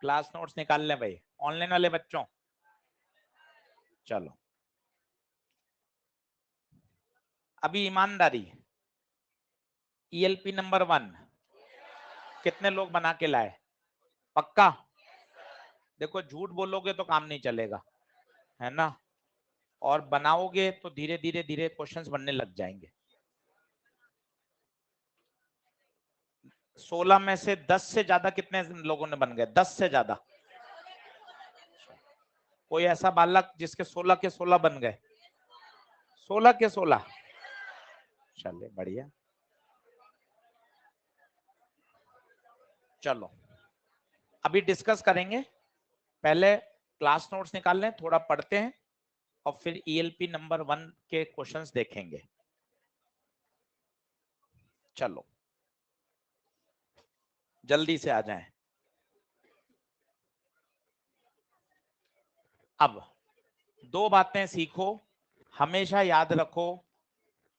Class notes निकाल लें भाई ऑनलाइन वाले बच्चों। चलो अभी ईमानदारी, ईएलपी नंबर 1 कितने लोग बना के लाए? पक्का? देखो झूठ बोलोगे तो काम नहीं चलेगा, है ना, और बनाओगे तो धीरे धीरे धीरे क्वेश्चंस बनने लग जाएंगे। 16 में से 10 से ज्यादा कितने लोगों ने बन गए? 10 से ज्यादा? कोई ऐसा बालक जिसके 16 के 16 बन गए? 16 के 16? चलिए बढ़िया। चलो अभी डिस्कस करेंगे, पहले क्लास नोट्स निकाल लें, थोड़ा पढ़ते हैं और फिर ईएलपी नंबर 1 के क्वेश्चंस देखेंगे। चलो जल्दी से आ जाएं। अब दो बातें सीखो, हमेशा याद रखो,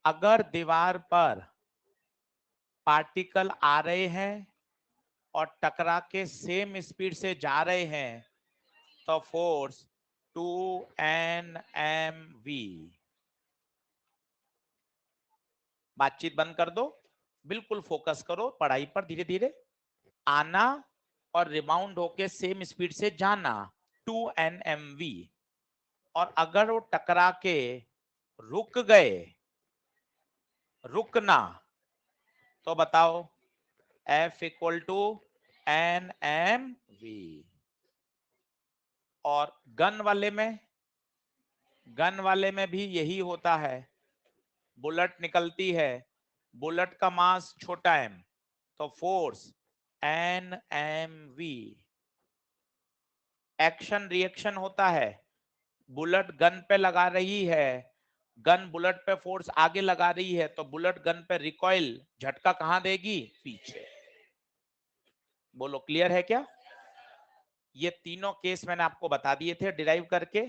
अगर दीवार पर पार्टिकल आ रहे हैं और टकरा के सेम स्पीड से जा रहे हैं तो फोर्स 2Nmv। बातचीत बंद कर दो, बिल्कुल फोकस करो पढ़ाई पर। धीरे धीरे आना और रिबाउंड होके सेम स्पीड से जाना 2Nmv, और अगर वो टकरा के रुक गए, रुकना, तो बताओ F इक्वल टू Nmv। और गन वाले में भी यही होता है, बुलेट निकलती है, बुलेट का मास छोटा m, तो फोर्स Nmv। एक्शन रिएक्शन होता है, बुलेट गन पे लगा रही है, गन बुलेट पे फोर्स आगे लगा रही है, तो बुलेट गन पे रिकॉइल झटका कहां देगी? पीछे। बोलो क्लियर है क्या? ये तीनों केस मैंने आपको बता दिए थे डिराइव करके,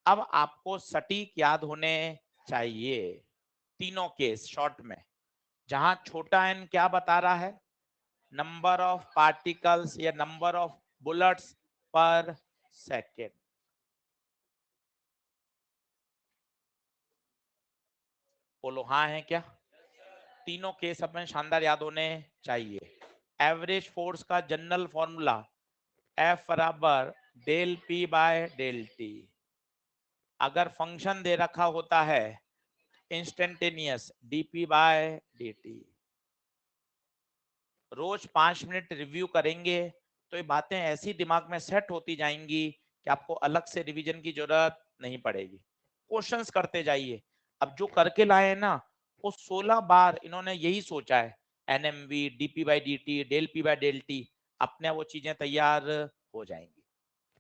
अब आपको सटीक याद होने चाहिए। तीनों केस शॉर्ट में, जहां छोटा n क्या बता रहा है? नंबर ऑफ पार्टिकल्स या नंबर ऑफ बुलेट्स पर सेकेंड। बोलो हाँ है क्या? तीनों केस अपने शानदार याद होने चाहिए। एवरेज फोर्स का जनरल फॉर्मूला F बराबर del P by del T। अगर फंक्शन दे रखा होता है इंस्टेंटेनियस dP बाय dt। रोज 5 मिनट रिव्यू करेंगे तो ये बातें ऐसी दिमाग में सेट होती जाएंगी कि आपको अलग से रिवीजन की जरूरत नहीं पड़ेगी। क्वेश्चंस करते जाइए। अब जो करके लाए हैं ना, वो 16 बार इन्होंने यही सोचा है, NMV, dP by dt, del P by del T, अपने वो चीजें तैयार हो जाएंगी।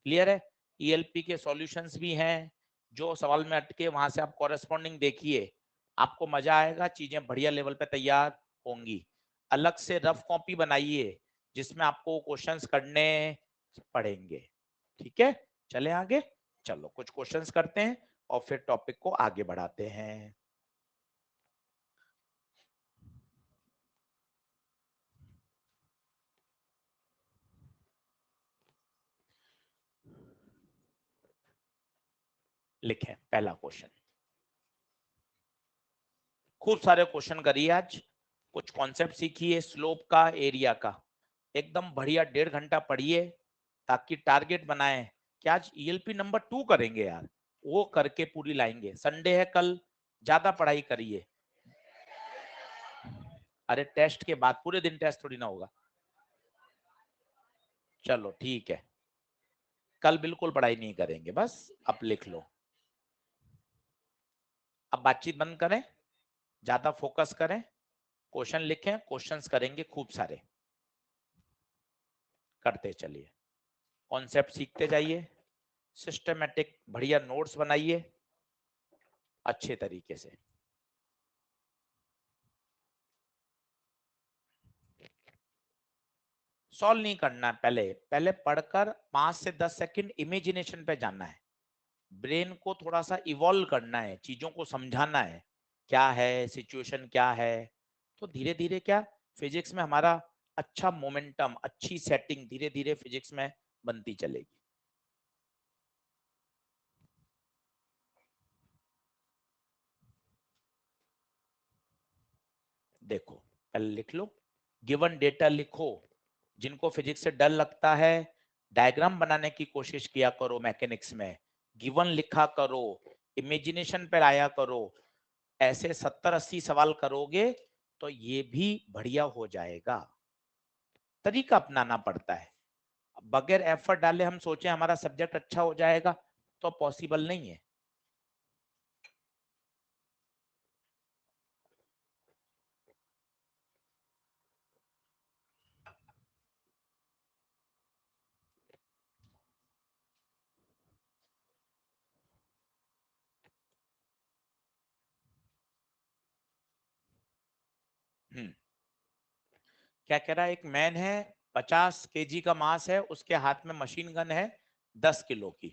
क्लियर है? ELP के सॉल्यूशंस भी हैं, जो सवाल में अटके वहां से आप कॉरेस्पॉन्डिंग देखिए, आपको मजा आएगा, चीजें बढ़िया लेवल पे तैयार होंगी। अलग से रफ कॉपी बनाइए जिसमें आपको क्वेश्चंस करने पड़ेंगे। ठीक है, चले आगे। चलो कुछ क्वेश्चंस करते हैं और फिर टॉपिक को आगे बढ़ाते हैं। लिखें पहला क्वेश्चन। खूब सारे क्वेश्चन करिए आज, कुछ कॉन्सेप्ट सीखिए, स्लोप का, एरिया का, एकदम बढ़िया 1.5 घंटा पढ़िए ताकि टारगेट बनाए कि आज ईएलपी नंबर 2 करेंगे यार, वो करके पूरी लाएंगे। संडे है कल, ज्यादा पढ़ाई करिए। अरे टेस्ट के बाद पूरे दिन टेस्ट थोड़ी ना होगा। चलो ठीक है, कल बिल्कुल पढ़ाई नहीं करेंगे, बस अब लिख लो। अब बातचीत बंद करें, ज्यादा फोकस करें, क्वेश्चन लिखें, क्वेश्चंस करेंगे खूब सारे, करते चलिए, कॉन्सेप्ट सीखते जाइए, सिस्टमेटिक बढ़िया नोट्स बनाइए अच्छे तरीके से। सॉल्व नहीं करना है, पहले पहले पढ़कर 5 से 10 सेकंड इमेजिनेशन पे जाना है, ब्रेन को थोड़ा सा इवॉल्व करना है, चीजों को समझाना है, क्या है सिचुएशन, क्या है। तो धीरे धीरे क्या, फिजिक्स में हमारा अच्छा मोमेंटम, अच्छी सेटिंग धीरे धीरे फिजिक्स में बनती चलेगी। देखो पहले लिख लो, गिवन डेटा लिखो, जिनको फिजिक्स से डर लगता है डायग्राम बनाने की कोशिश किया करो मैकेनिक्स में, गिवन लिखा करो, इमेजिनेशन पर आया करो, ऐसे 70-80 सवाल करोगे तो ये भी बढ़िया हो जाएगा। तरीका अपनाना पड़ता है, बगैर एफर्ट डाले हम सोचे हमारा सब्जेक्ट अच्छा हो जाएगा तो पॉसिबल नहीं है। क्या कह रहा है, एक मैन है 50 केजी का मास है, उसके हाथ में मशीन गन है 10 किलो की।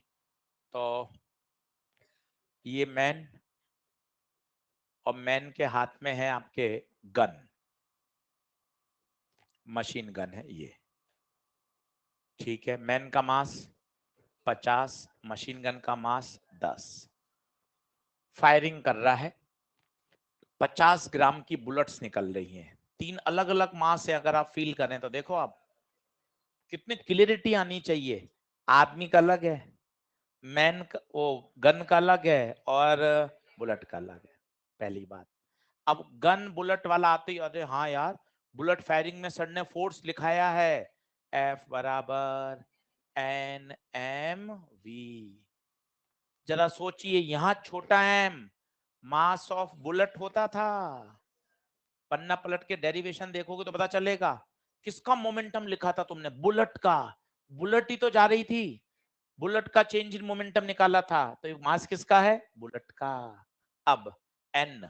तो ये मैन और मैन के हाथ में है आपके गन, मशीन गन है ये, ठीक है। मैन का मास 50, मशीन गन का मास 10, फायरिंग कर रहा है, 50 ग्राम की बुलेट्स निकल रही हैं, 3 अलग अलग मास है। अगर आप फील करें तो देखो आप कितनी क्लियरिटी आनी चाहिए। आदमी का अलग है, मैन का वो गन का अलग है और बुलेट का अलग है, पहली बात। अब गन बुलेट वाला आते ही अरे हाँ यार, बुलेट फायरिंग में सर ने फोर्स लिखाया है F बराबर NMV। जरा सोचिए, यहाँ छोटा m मास ऑफ बुलेट होता था, पन्ना पलट के डेरिवेशन देखोगे तो पता चलेगा। किसका मोमेंटम लिखा था तुमने? बुलेट का। बुलेट ही तो जा रही थी, बुलेट का चेंज इन मोमेंटम निकाला था, तो मास किसका है? बुलेट का। अब एन,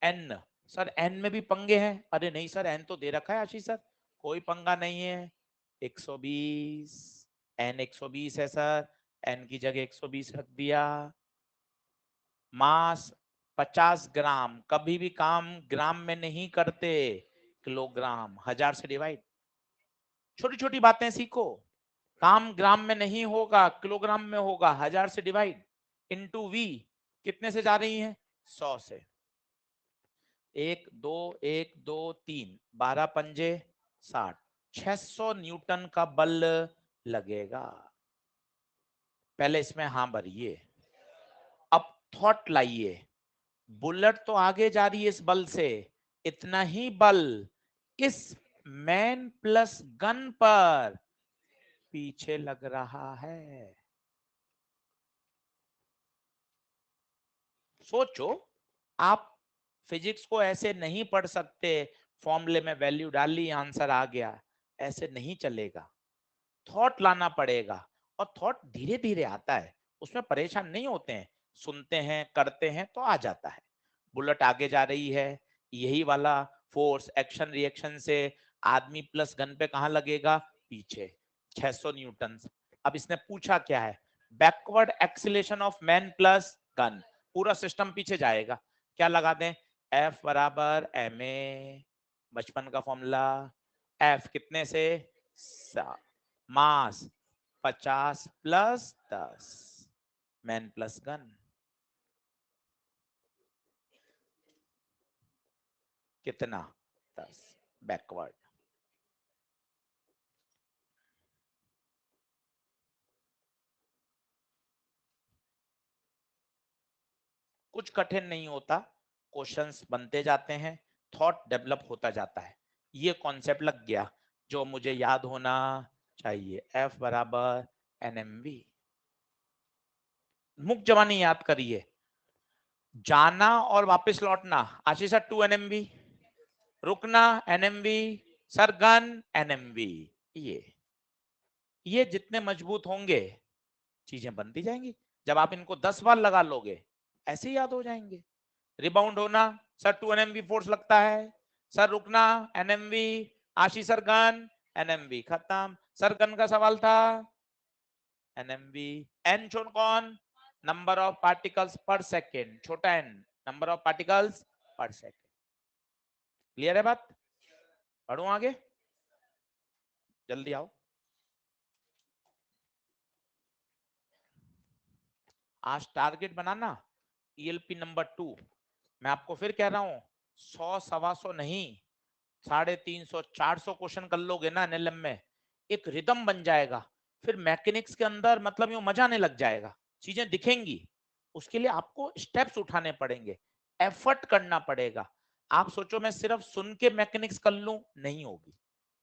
एन सर एन में भी पंगे हैं। अरे नहीं सर, एन तो दे रखा है आशीष सर, कोई पंगा नहीं है। 120, एन 120 है सर, एन की जगह 120 रख दिया। मास 50 ग्राम, कभी भी काम ग्राम में नहीं करते, किलोग्राम। 1000 से डिवाइड, छोटी छोटी बातें सीखो। काम ग्राम में नहीं होगा, किलोग्राम में होगा। 1000 से डिवाइड इंटू वी, कितने से जा रही हैं? 100 से। 1 2 1 2 3, 12 पंजे 60, 600 न्यूटन का बल लगेगा। पहले इसमें हाँ भरिए, अब थॉट लाइए। बुलेट तो आगे जा रही है इस बल से, इतना ही बल इस मैन प्लस गन पर पीछे लग रहा है। सोचो, आप फिजिक्स को ऐसे नहीं पढ़ सकते, फॉर्मूले में वैल्यू डाली आंसर आ गया, ऐसे नहीं चलेगा। थॉट लाना पड़ेगा, और थॉट धीरे धीरे आता है, उसमें परेशान नहीं होते हैं, सुनते हैं करते हैं तो आ जाता है। बुलेट आगे जा रही है, यही वाला फोर्स एक्शन रिएक्शन से आदमी प्लस गन पे कहां लगेगा? पीछे, 600 न्यूटन। अब इसने पूछा क्या है? Backward acceleration of man plus gun, पूरा सिस्टम पीछे जाएगा। क्या लगा दें? F बराबर ma, बचपन का फॉर्मूला। F कितने से? मास 50 प्लस 10, मैन प्लस गन कितना? 10। बैकवर्ड, कुछ कठिन नहीं होता, क्वेश्चंस बनते जाते हैं, थॉट डेवलप होता जाता है। ये कॉन्सेप्ट लग गया जो मुझे याद होना चाहिए, F बराबर NMV। मुख जबानी याद करिए, जाना और वापस लौटना आशीष सर 2 NMV, रुकना NMV, सरगन NMV। ये जितने मजबूत होंगे चीजें बनती जाएंगी। जब आप इनको 10 बार लगा लोगे ऐसे ही याद हो जाएंगे। रिबाउंड होना, सर 2 NMV फोर्स लगता है, सर रुकना NMV, आशीष सर गन NMV, खत्म। सर गन का सवाल था NMV। एन छोड़ कौन? नंबर ऑफ पार्टिकल्स पर सेकेंड, छोटा एन नंबर ऑफ पार्टिकल्स पर सेकेंड। क्लियर है बात? पढ़ू आगे, जल्दी आओ। आज टारगेट बनाना ईएलपी नंबर 2। मैं आपको फिर कह रहा हूँ 100 सवा 100 नहीं, 350 400 क्वेश्चन कर लोगे ना एनएलएम में, एक रिदम बन जाएगा। फिर मैकेनिक्स के अंदर मतलब यूं मजा आने लग जाएगा, चीजें दिखेंगी। उसके लिए आपको स्टेप्स उठाने पड़ेंगे, एफर्ट करना पड़ेगा। आप सोचो मैं सिर्फ सुन के मैकेनिक्स कर लूं, नहीं होगी।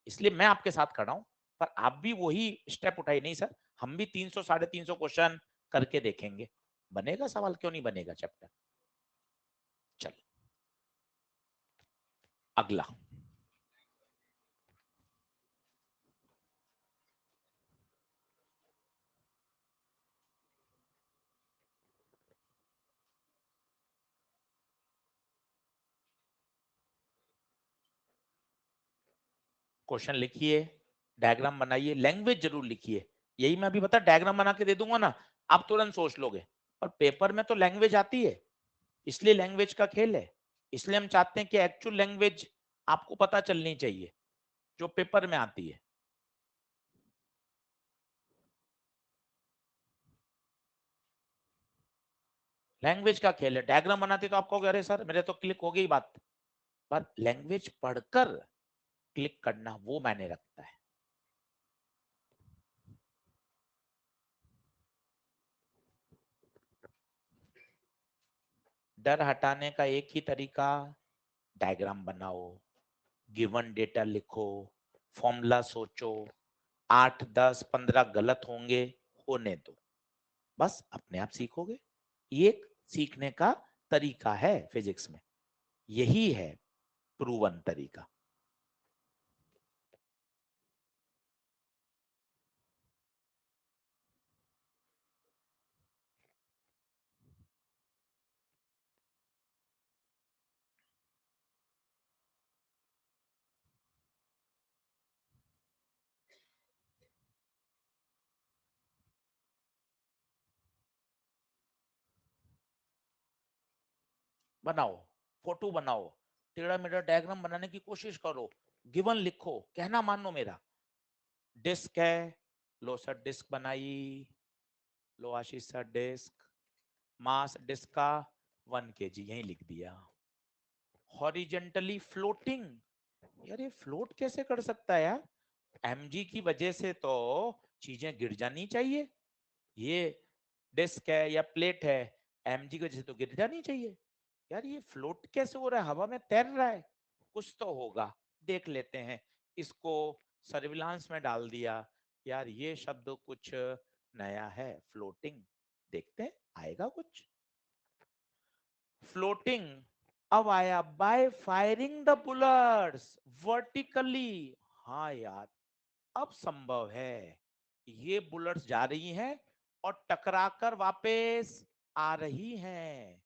इसलिए मैं आपके साथ खड़ा हूं, पर आप भी वही स्टेप उठाइए। नहीं सर, हम भी 300 350 क्वेश्चन करके देखेंगे, बनेगा सवाल, क्यों नहीं बनेगा चैप्टर। चल अगला। क्वेश्चन लिखिए, डायग्राम बनाइए, लैंग्वेज जरूर लिखिए। यही मैं अभी बता डायग्राम बना के दे दूंगा ना, आप तुरंत सोच लोगे। पर पेपर में तो लैंग्वेज आती है, इसलिए लैंग्वेज का खेल है। इसलिए हम चाहते हैं कि एक्चुअल लैंग्वेज आपको पता चलनी चाहिए जो पेपर में आती है। लैंग्वेज का खेल है। डायग्राम बनाते तो आपको अरे सर मेरे तो क्लिक हो गई बात, पर लैंग्वेज पढ़कर क्लिक करना वो मायने रखता है। डर हटाने का एक ही तरीका, डायग्राम बनाओ, गिवन डेटा लिखो, फॉर्मूला सोचो, 8 10 15 गलत होंगे, होने दो, बस अपने आप सीखोगे। ये एक सीखने का तरीका है फिजिक्स में, यही है प्रूवन तरीका। बनाओ, फोटो बनाओ, टेढ़ा मेढ़ा डायग्राम बनाने की कोशिश करो, गिवन लिखो, कहना मानो मेरा। डिस्क है, लो सर डिस्क बनाई, लो आशीष सर डिस्क, मास डिस्क का 1 kg यही लिख दिया। हॉरिजेंटली फ्लोटिंग, यार ये फ्लोट कैसे कर सकता है यार, एमजी की वजह से तो चीजें गिर जानी चाहिए। ये डिस्क है या प्लेट है, एमजी की वजह से तो गिर जानी चाहिए। यार ये फ्लोट कैसे हो रहा है, हवा में तैर रहा है, कुछ तो होगा, देख लेते हैं। इसको सर्विलांस में डाल दिया। यार ये शब्द कुछ नया है, फ्लोटिंग, देखते हैं आएगा कुछ। फ्लोटिंग अब आया, by firing the bullets vertically. हाँ यार, अब संभव है, ये बुलेट्स जा रही हैं और टकराकर वापस आ रही हैं।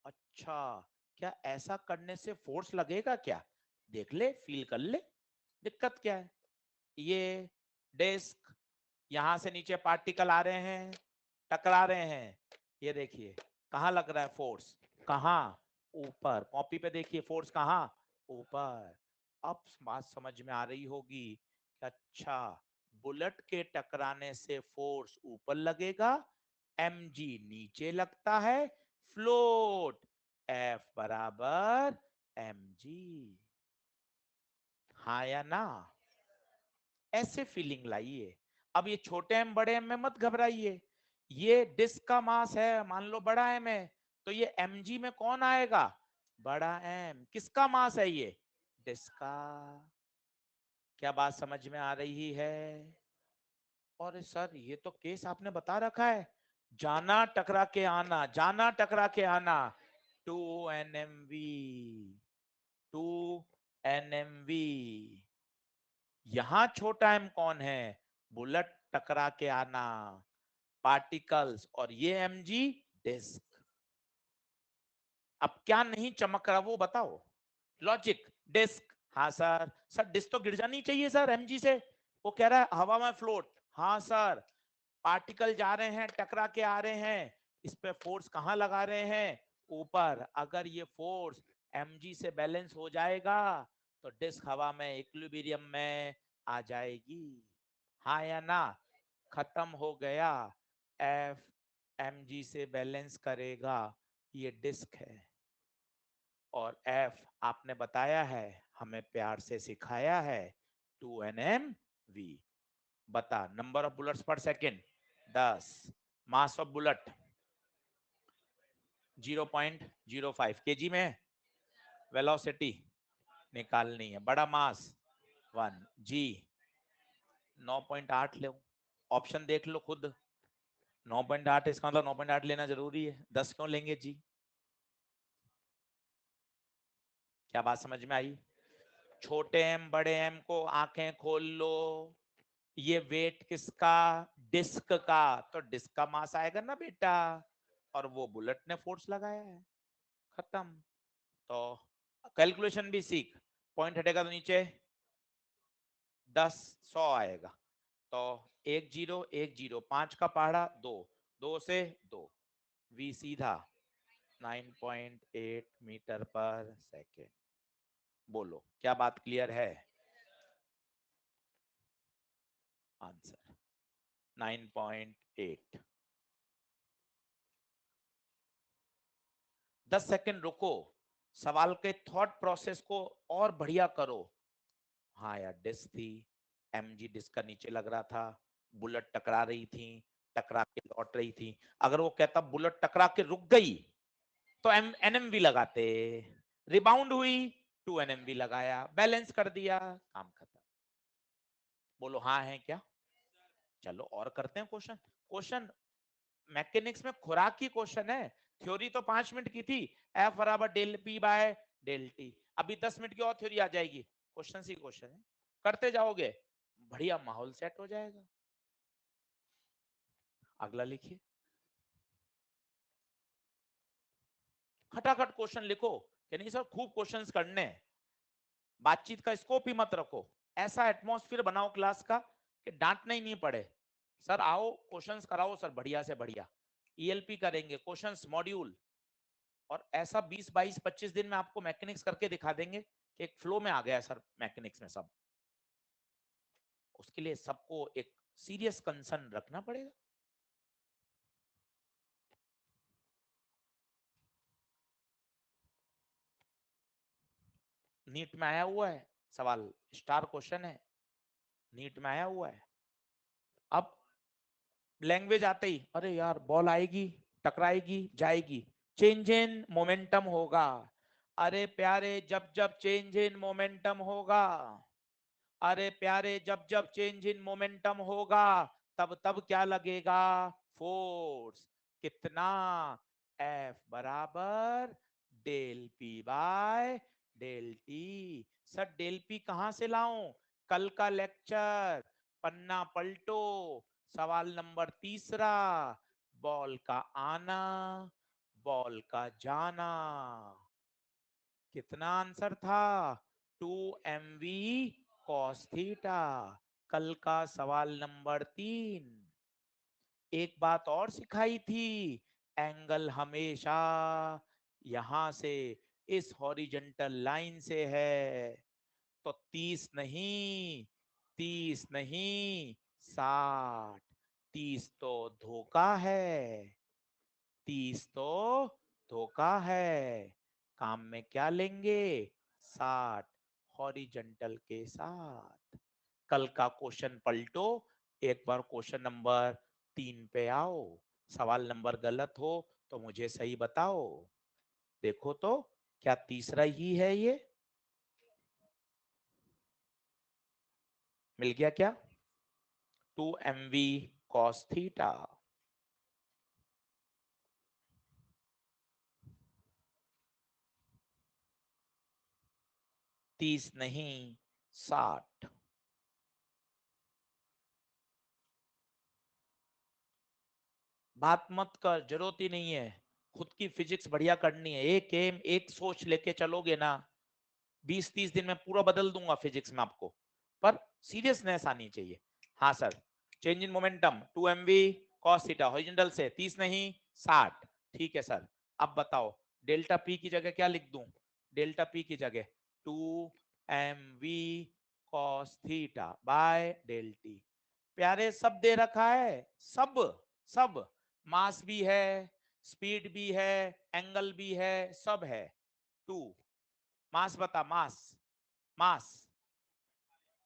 अच्छा, क्या ऐसा करने से फोर्स लगेगा क्या, देख ले, फील कर ले, दिक्कत क्या है। ये डिस्क, यहां से नीचे पार्टिकल आ रहे हैं, टकरा रहे हैं, ये देखिए कहां लग रहा है फोर्स, कहां, ऊपर। कॉपी पे देखिए फोर्स कहां, ऊपर। अब बात समझ में आ रही होगी कि अच्छा, बुलेट के टकराने से फोर्स ऊपर लगेगा, mg नीचे लगता है, फ्लोट F बराबर mg। हाँ या ना, ऐसे फीलिंग लाइए। अब ये छोटे एम बड़े एम में मत घबराइए। ये डिस्क का मास है, मान लो बड़ा एम है, तो ये mg में कौन आएगा, बड़ा एम। किसका मास है ये, डिस्क का। क्या बात समझ में आ रही है। और सर ये तो केस आपने बता रखा है, जाना टकरा के आना, जाना टकरा के आना, 2 nmv, 2 nmv। यहां छोटा एम कौन है, बुलेट टकरा के आना, पार्टिकल्स, और ये mg डिस्क। अब क्या नहीं चमक रहा वो बताओ, लॉजिक। डिस्क, हाँ सर, सर डिस्क तो गिर जानी चाहिए सर mg से, वो कह रहा है हवा में फ्लोट, हाँ सर। पार्टिकल जा रहे हैं, टकरा के आ रहे हैं, इस पे फोर्स कहां लगा रहे हैं, ऊपर। अगर ये फोर्स mg से बैलेंस हो जाएगा तो डिस्क हवा में इक्विलिब्रियम में आ जाएगी, हाँ या ना। खत्म हो गया, F mg से बैलेंस करेगा, ये डिस्क है, और f आपने बताया है, हमें प्यार से सिखाया है 2 nm बता नंबर ऑफ बुलेट्स पर second 10, mass of bullet 0.05 KG में, वेलोसिटी निकालनी है, बड़ा मास 1 जी 9.8 लो, ऑप्शन देख लो खुद, 9.8 इसका मतलब 9.8 लेना जरूरी है, 10 क्यों लेंगे जी? क्या बात समझ में आई? छोटे एम बड़े एम को आंखें खोल लो, ये वेट किसका? डिस्क का, तो डिस्क का मास आएगा ना बेटा, और वो बुलेट ने फोर्स लगाया है, खत्म। तो कैलकुलेशन भी सीख, पॉइंट हटेगा तो नीचे 10 100 आएगा, तो 1 0 1 0, 5 का पहाड़ा 2, 2 से 2, v सीधा 9.8 मीटर पर सेकेंड। बोलो क्या बात क्लियर है? आंसर 9.8। 10 सेकंड रुको, सवाल के थॉट प्रोसेस को और बढ़िया करो। हाँ यार, डिस्क थी, mg डिस्क का नीचे लग रहा था, बुलेट टकरा रही थी, टकरा के लौट रही थी, अगर वो कहता बुलेट टकरा के रुक गई तो nmv लगाते, रिबाउंड हुई 2 nmv लगाया, बैलेंस कर दिया, काम खत्म। बोलो हाँ है क्या? चलो और करते हैं क्वेश्चन। क्वेश्चन मैकेनिक्स में खुराक की क्वेश्चन है, थ्योरी तो 5 मिनट की थी, एफ बराबर del P by del T, अभी 10 मिनट की और थ्योरी आ जाएगी, क्वेश्चन ही क्वेश्चन है, करते जाओगे बढ़िया माहौल सेट हो जाएगा। अगला लिखिए, खटाखट क्वेश्चन लिखो, कि नहीं सर खूब क्वेश्चंस करने, बातचीत का स्कोप ही मत रखो, ऐसा एटमॉस्फेयर बनाओ क्लास का कि डांटना ही नहीं पड़े, सर आओ क्वेश्चंस कराओ सर बढ़िया से बढ़िया, ईएलपी करेंगे, क्वेश्चंस मॉड्यूल, और ऐसा 20 22 25 दिन में आपको मैकेनिक्स करके दिखा देंगे कि एक फ्लो में आ गया सर मैकेनिक्स में सब। उसके लिए सबको एक सीरियस कंसर्न रखना पड़ेगा। नीट में आया हुआ है सवाल, स्टार क्वेश्चन है, नीट में आया हुआ है। अब लैंग्वेज आते ही अरे यार बॉल आएगी टकराएगी जाएगी, चेंज इन मोमेंटम होगा, अरे प्यारे जब जब चेंज इन मोमेंटम होगा, अरे प्यारे जब जब चेंज इन मोमेंटम होगा तब तब क्या लगेगा? फोर्स। कितना? F बराबर del P by del T. Sir del P कहां से लाऊं? कल का लेक्चर, पन्ना पलटो, सवाल नंबर 3, बॉल का आना बॉल का जाना, कितना आंसर था? 2 mv cos थीटा। कल का सवाल नंबर 3। एक बात और सिखाई थी, एंगल हमेशा यहां से इस हॉरिजॉन्टल लाइन से है, तो 30 नहीं, 30 नहीं, 60। 30 तो धोखा है, 30 तो धोखा है, काम में क्या लेंगे? 60 हॉरिजॉन्टल के साथ। कल का क्वेश्चन पलटो, एक बार क्वेश्चन नंबर 3 पे आओ, सवाल नंबर गलत हो तो मुझे सही बताओ। देखो तो क्या तीसरा ही है ये? मिल गया क्या? 2 mv cos थीटा। 30 नहीं, 60। बात मत कर, जरूरत ही नहीं है, खुद की फिजिक्स बढ़िया करनी है, एक एम एक सोच लेके चलोगे ना, 20-30 दिन में पूरा बदल दूंगा फिजिक्स में आपको, पर सीरियसनेस आनी चाहिए। हाँ sir, change in momentum 2 mv cos theta, horizontal से 30 नहीं 60, ठीक है सर। अब बताओ डेल्टा पी की जगह क्या लिख दूं? डेल्टा पी की जगह 2 mv cos theta by del T. प्यारे सब दे रखा है, सब सब मास भी है, स्पीड भी है, एंगल भी है, सब है। 2 मास बता, मास मास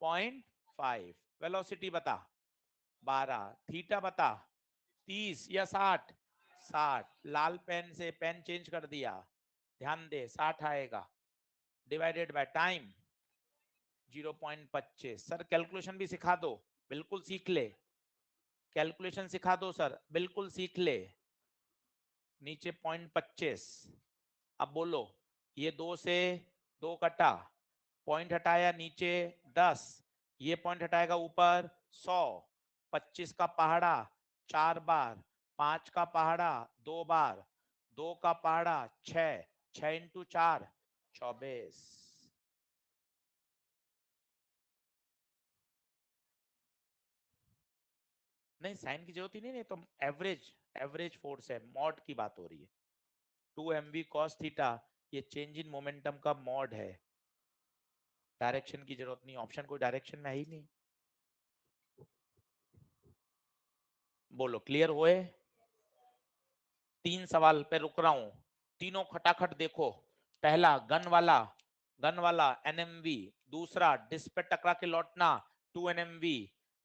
0.5, वेलोसिटी बता 12, थीटा बता 30 या 60, 60। लाल पेन से पेन चेंज कर दिया, ध्यान दे 60 आएगा, divided by time 0.25। Sir calculation भी सिखा दो, बिल्कुल सीख ले, कैलकुलेशन सिखा दो सर, बिल्कुल सीख ले। नीचे 0.25, अब बोलो, ये 2 से 2 कटा, पॉइंट हटाया नीचे 10, ये पॉइंट हटाएगा ऊपर 100, 25 का पहाड़ा 4 बार, 5 का पहाड़ा 2 बार, 2 का पहाड़ा 6, 6 इंटू 4 24। नहीं साइन की जरूरत ही नहीं, तो एवरेज, एवरेज फोर्स है, मॉड की बात हो रही है। 2 mv cos थीटा, ये चेंज इन मोमेंटम का मॉड है, डायरेक्शन की जरूरत नहीं, ऑप्शन कोई डायरेक्शन में है ही नहीं। बोलो क्लियर हुए? 3 सवाल पे रुक रहा हूं, तीनों खटाखट देखो। पहला गन वाला एनएमवी, दूसरा डिस्क पे टकरा के लौटना 2 एनएमवी,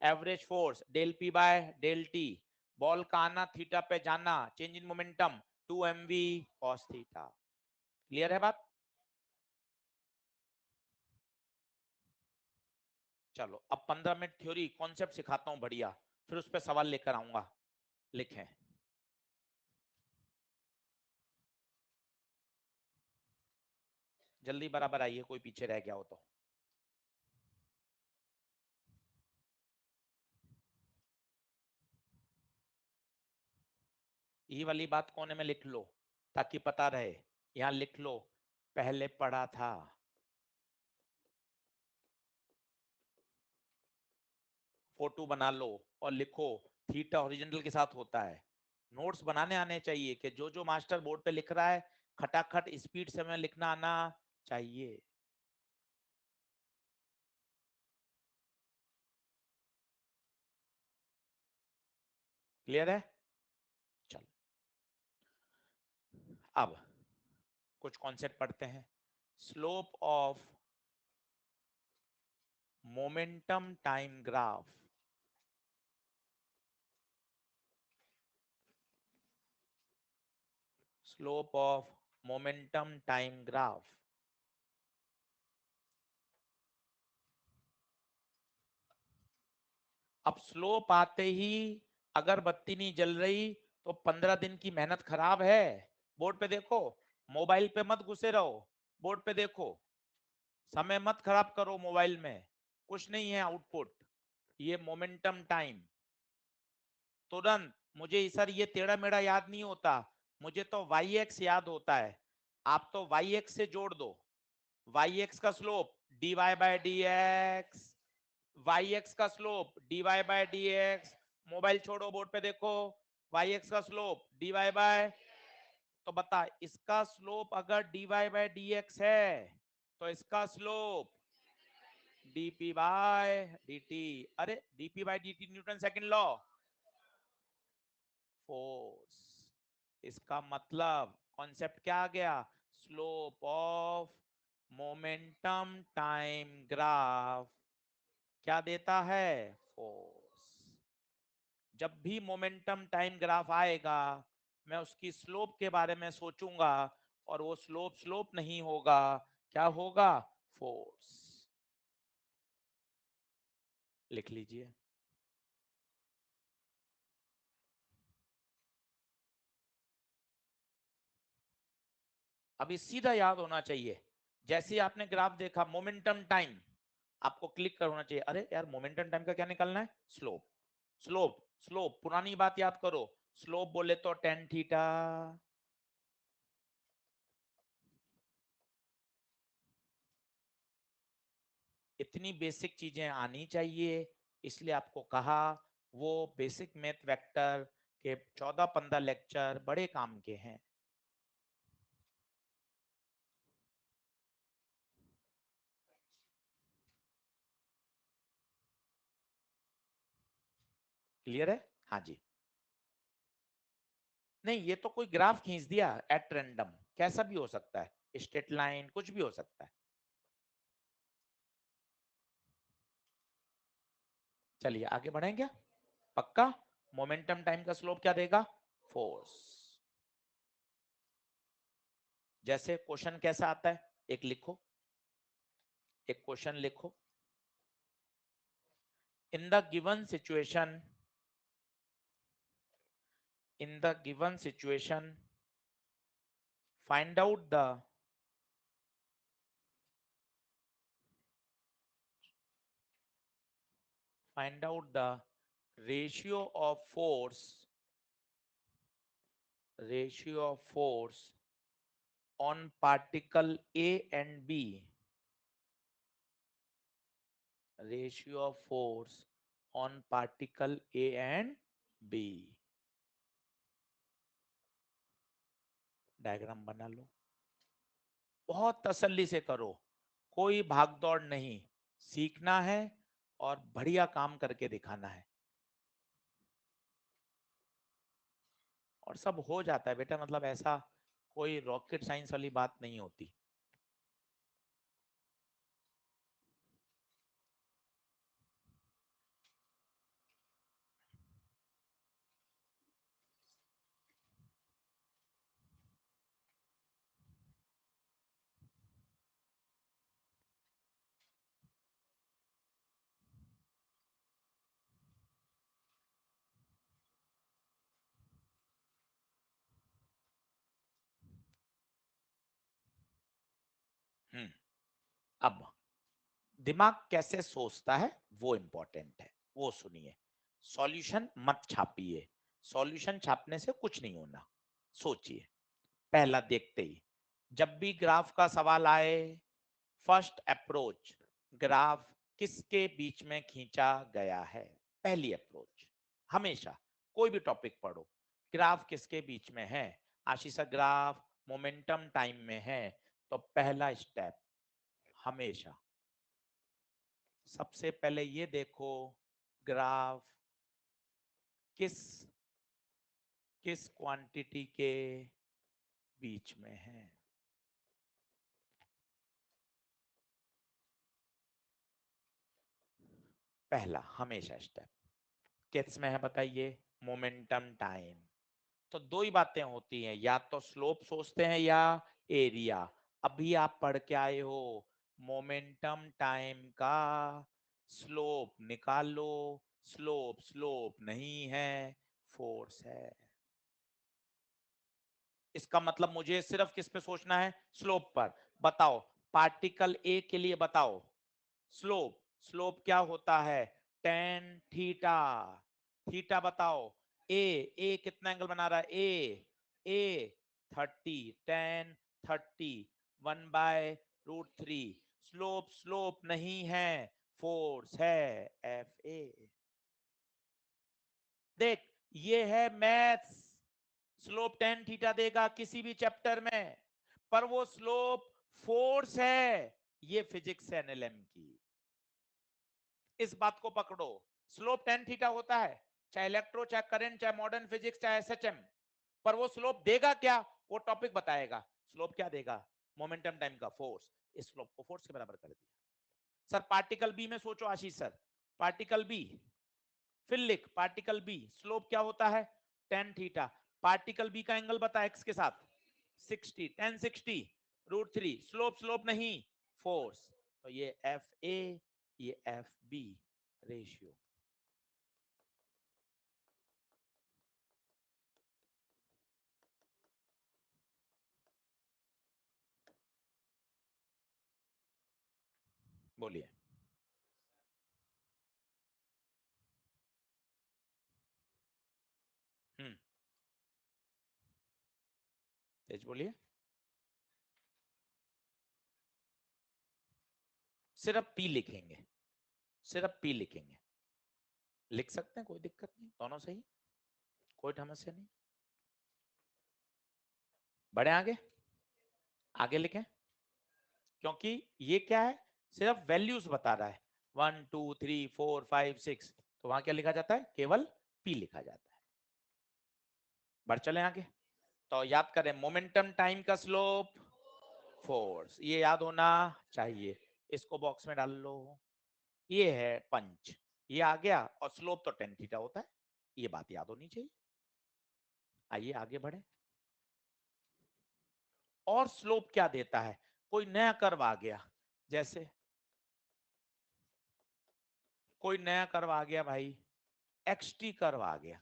average force del P by del t, ball का आना थीटा पे जाना, change in momentum 2 mv cos theta. Clear है बात? चलो अब 15 मिनट थ्योरी कॉन्सेप्ट सिखाता हूं बढ़िया, फिर उस पर सवाल लेकर आऊंगा। लिखें, जल्दी बराबर आइए, कोई पीछे रह गया हो तो। ये वाली बात कोने में लिख लो ताकि पता रहे, यहां लिख लो पहले पढ़ा था। फोटो बना लो और लिखो थीटा हॉरिजॉन्टल के साथ होता है। नोट्स बनाने आने चाहिए कि जो जो मास्टर बोर्ड पे लिख रहा है खटाखट स्पीड से मैं लिखना आना चाहिए। क्लियर है? चलो अब कुछ कॉन्सेप्ट पढ़ते हैं। Slope of momentum time graph, slope of momentum time graph. अब स्लोप आते ही अगर बत्ती नहीं जल रही तो 15 दिन की मेहनत खराब है। बोर्ड पे देखो, मोबाइल पे मत घुसे रहो, बोर्ड पे देखो, समय मत खराब करो मोबाइल में, कुछ नहीं है आउटपुट। ये मोमेंटम टाइम, तुरंत मुझे सर ये टेढ़ा मेढ़ा याद नहीं होता, मुझे तो वाई एक्स याद होता है। आप तो वाई एक्स से जोड़ दो, वाई एक्स का slope d y by d x, y x का slope d y by d x. Mobile छोड़ो, बोर्ड पे देखो, वाई एक्स का स्लोप डी वाई बाय, तो बता इसका स्लोप अगर d y by d x है तो इसका स्लोप डीपी बाय dt। अरे dp by dt Newton second law, force. इसका मतलब कॉन्सेप्ट क्या आ गया? Slope of momentum time graph क्या देता है? फोर्स। जब भी मोमेंटम टाइम ग्राफ आएगा मैं उसकी स्लोप के बारे में सोचूंगा, और वो स्लोप स्लोप नहीं होगा, क्या होगा? फोर्स। लिख लीजिए। अभी सीधा याद होना चाहिए, जैसे आपने ग्राफ देखा मोमेंटम टाइम, आपको क्लिक करना चाहिए, अरे यार मोमेंटम टाइम का क्या निकलना है? Slope, slope, slope. पुरानी बात याद करो, स्लोप बोले तो टेन थीटा। इतनी बेसिक चीजें आनी चाहिए, इसलिए आपको कहा वो बेसिक मैथ वेक्टर के 14-15 लेक्चर बड़े काम के हैं। क्लियर है? हाँ जी। नहीं, ये तो कोई ग्राफ खींच दिया एट रैंडम, कैसा भी हो सकता है, स्ट्रेट लाइन कुछ भी हो सकता है। चलिए आगे बढ़ें क्या? पक्का? मोमेंटम टाइम का स्लोप क्या देगा? फोर्स। जैसे क्वेश्चन कैसा आता है, एक लिखो, एक क्वेश्चन लिखो। In the given situation, in the given situation, find out the ratio of force, on particle A and B, ratio of force on particle A and B। Diagram बना लो, बहुत तसल्ली से करो, कोई भागदौड़ नहीं, सीखना है और बढ़िया काम करके दिखाना है, और सब हो जाता है बेटा, मतलब ऐसा कोई रॉकेट साइंस वाली बात नहीं होती। अब दिमाग कैसे सोचता है वो इंपॉर्टेंट है, वो सुनिए। सॉल्यूशन मत छापिए, सॉल्यूशन छापने से कुछ नहीं होना, सोचिए। पहला देखते ही, जब भी ग्राफ का सवाल आए, फर्स्ट अप्रोच, ग्राफ किसके बीच में खींचा गया है, पहली अप्रोच। हमेशा कोई भी टॉपिक पढ़ो, ग्राफ किसके बीच में है, आशीषा ग्राफ मोमेंटम टाइम में है, तो पहला स्टेप हमेशा सबसे पहले ये देखो, ग्राफ किस किस क्वांटिटी के बीच में है। पहला हमेशा स्टेप किस में है बताइए, मोमेंटम टाइम। तो दो ही बातें होती हैं, या तो स्लोप सोचते हैं या एरिया। अभी आप पढ़ के आए हो, मोमेंटम टाइम का स्लोप निकाल लो, स्लोप स्लोप नहीं है, फोर्स है। इसका मतलब मुझे सिर्फ किस पे सोचना है, स्लोप पर। बताओ पार्टिकल ए के लिए बताओ, स्लोप, स्लोप क्या होता है, टेन थीटा। थीटा बताओ, ए कितना एंगल बना रहा है, ए 30, टेन 30, 1/√3। स्लोप स्लोप नहीं है, फोर्स है, एफ ए। देख, ये है मैथ्स। स्लोप टेन थीटा देगा किसी भी चैप्टर में, पर वो स्लोप फोर्स है, ये फिजिक्स है एनएलएम की। इस बात को पकड़ो, स्लोप टेन थीटा होता है, चाहे इलेक्ट्रो, चाहे करंट, चाहे मॉडर्न फिजिक्स, चाहे एसएचएम, पर वो स्लोप देगा क्या, वो टॉपिक बताएगा। स्लोप क्या देगा, मोमेंटम टाइम का फोर्स। इस स्लोप को फोर्स के बराबर कर दिया। सर पार्टिकल बी में सोचो आशीष सर, पार्टिकल बी, फिर लिख पार्टिकल बी, स्लोप क्या होता है, टेन थीटा। पार्टिकल बी का एंगल बता एक्स के साथ, 60, टेन 60√3। स्लोप स्लोप नहीं, फोर्स। तो ये एफ ए, ये एफ बी रेशियो। बोलिए। तेज बोलिए। सिर्फ पी लिखेंगे, सिर्फ पी लिखेंगे, लिख सकते हैं, कोई दिक्कत नहीं, दोनों सही, कोई समस्या नहीं। बढ़े आगे, आगे लिखें, क्योंकि ये क्या है, सिर्फ वैल्यूज बता रहा है, 1 2 3 4 5 6, तो वहां क्या लिखा जाता है, केवल पी लिखा जाता है। बढ़ चले आगे। तो याद करें मोमेंटम टाइम का स्लोप फोर्स, ये याद होना चाहिए। इसको बॉक्स में डाल लो। ये है पंच, ये आ गया, और स्लोप तो टेन थीटा होता है, ये बात याद होनी चाहिए। आइए आगे बढ़े। और स्लोप क्या देता है, कोई नया कर्व आ गया, जैसे कोई नया कर्व आ गया भाई, एक्सटी कर्व आ गया।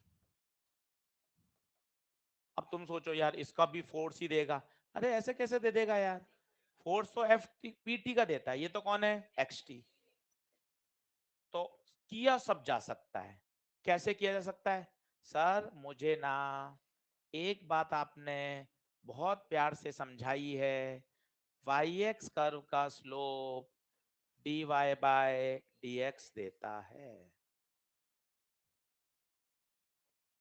अब तुम सोचो यार इसका भी फोर्स ही देगा, अरे ऐसे कैसे दे देगा यार, फोर्स तो एफ पीटी का देता है, ये तो कौन है, एक्सटी। तो किया सब जा सकता है, कैसे किया जा सकता है, सर मुझे ना एक बात आपने बहुत प्यार से समझाई है, वाई एक्स कर्व का स्लोप dy बाय dx देता है।